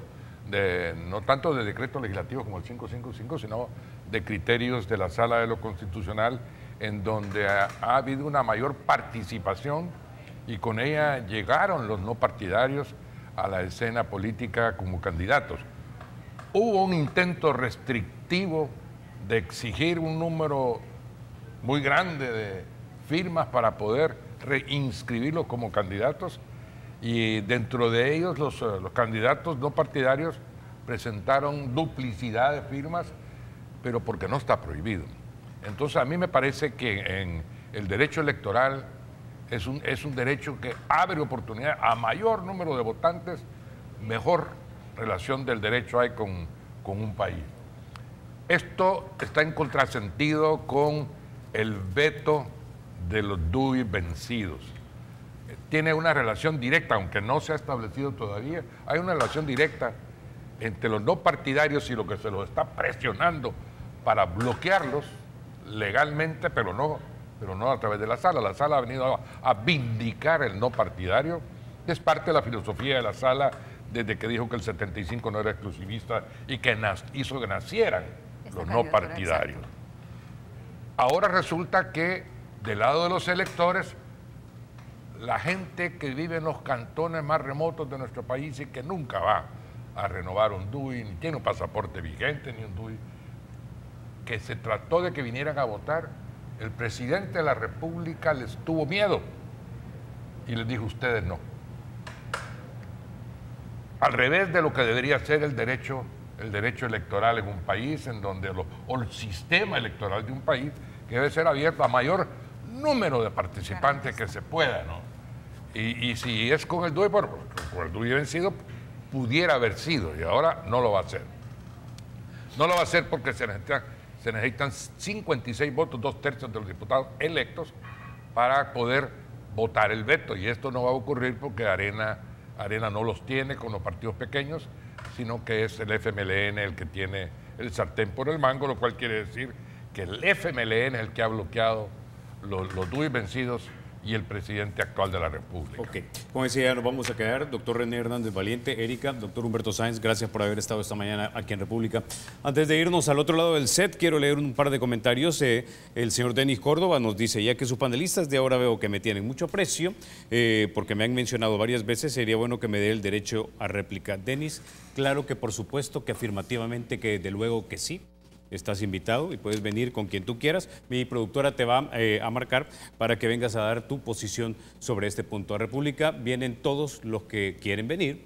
no tanto de decretos legislativos como el 555, sino de criterios de la Sala de lo Constitucional, en donde ha habido una mayor participación y con ella llegaron los no partidarios a la escena política como candidatos. Hubo un intento restrictivo de exigir un número muy grande de firmas para poder reinscribirlos como candidatos, y dentro de ellos los candidatos no partidarios presentaron duplicidad de firmas, pero porque no está prohibido. Entonces a mí me parece que en el derecho electoral es un derecho que abre oportunidad a mayor número de votantes, mejor relación del derecho hay con un país. Esto está en contrasentido con el veto de los DUI vencidos. Tiene una relación directa, aunque no se ha establecido todavía, hay una relación directa entre los no partidarios y lo que se los está presionando para bloquearlos legalmente, pero no a través de la sala. La sala ha venido a vindicar el no partidario. Es parte de la filosofía de la sala desde que dijo que el 75 no era exclusivista y que hizo que nacieran los no partidarios. Ahora resulta que del lado de los electores, la gente que vive en los cantones más remotos de nuestro país y que nunca va a renovar un DUI, ni tiene un pasaporte vigente, ni un DUI, que se trató de que vinieran a votar, el presidente de la República les tuvo miedo y les dijo: ustedes no. Al revés de lo que debería ser el derecho electoral en un país, en donde o el sistema electoral de un país, que debe ser abierto a mayor número de participantes que se pueda, ¿no? Y si es con el DUI, con el DUI vencido, pudiera haber sido, y ahora no lo va a hacer. No lo va a hacer porque se necesitan 56 votos, 2/3 de los diputados electos, para poder votar el veto, y esto no va a ocurrir porque Arena no los tiene con los partidos pequeños, sino que es el FMLN el que tiene el sartén por el mango, lo cual quiere decir que el FMLN es el que ha bloqueado los DUI vencidos y el presidente actual de la República. Ok, como decía, nos vamos a quedar. Doctor René Hernández Valiente, Erika, doctor Humberto Sáenz, gracias por haber estado esta mañana aquí en República. Antes de irnos al otro lado del set, quiero leer un par de comentarios. El señor Denis Córdoba nos dice: ya que sus panelistas de ahora veo que me tienen mucho aprecio, porque me han mencionado varias veces, sería bueno que me dé el derecho a réplica. Denis, claro que por supuesto, que afirmativamente, que desde luego que sí. Estás invitado y puedes venir con quien tú quieras. Mi productora te va a marcar para que vengas a dar tu posición sobre este punto. A República vienen todos los que quieren venir.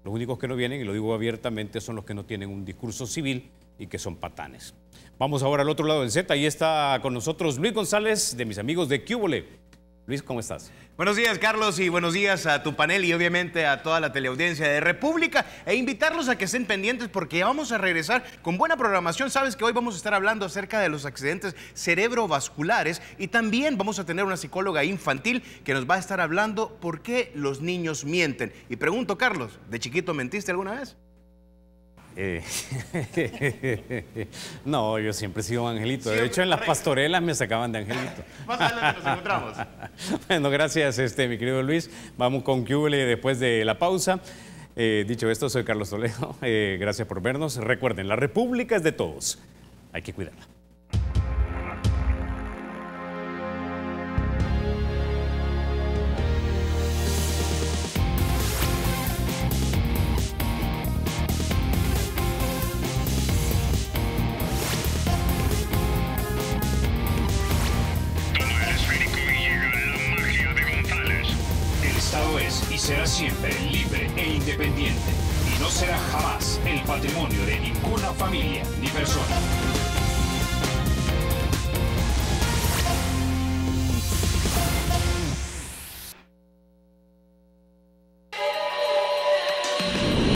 Los únicos que no vienen, y lo digo abiertamente, son los que no tienen un discurso civil y que son patanes. Vamos ahora al otro lado del set. Ahí está con nosotros Luis González, de mis amigos de ¿Qué hubole? Luis, ¿cómo estás? Buenos días, Carlos, y buenos días a tu panel y obviamente a toda la teleaudiencia de República, e invitarlos a que estén pendientes porque ya vamos a regresar con buena programación. Sabes que hoy vamos a estar hablando acerca de los accidentes cerebrovasculares y también vamos a tener una psicóloga infantil que nos va a estar hablando por qué los niños mienten. Y pregunto, Carlos, ¿de chiquito mentiste alguna vez? No, yo siempre he sido un angelito. De hecho, en las pastorelas me sacaban de angelito. Más adelante nos encontramos. Bueno, gracias, mi querido Luis. Vamos con ¿Qué hubole? Después de la pausa. Dicho esto, soy Carlos Toledo. Gracias por vernos. Recuerden, la República es de todos. Hay que cuidarla. Será siempre libre e independiente y no será jamás el patrimonio de ninguna familia ni persona.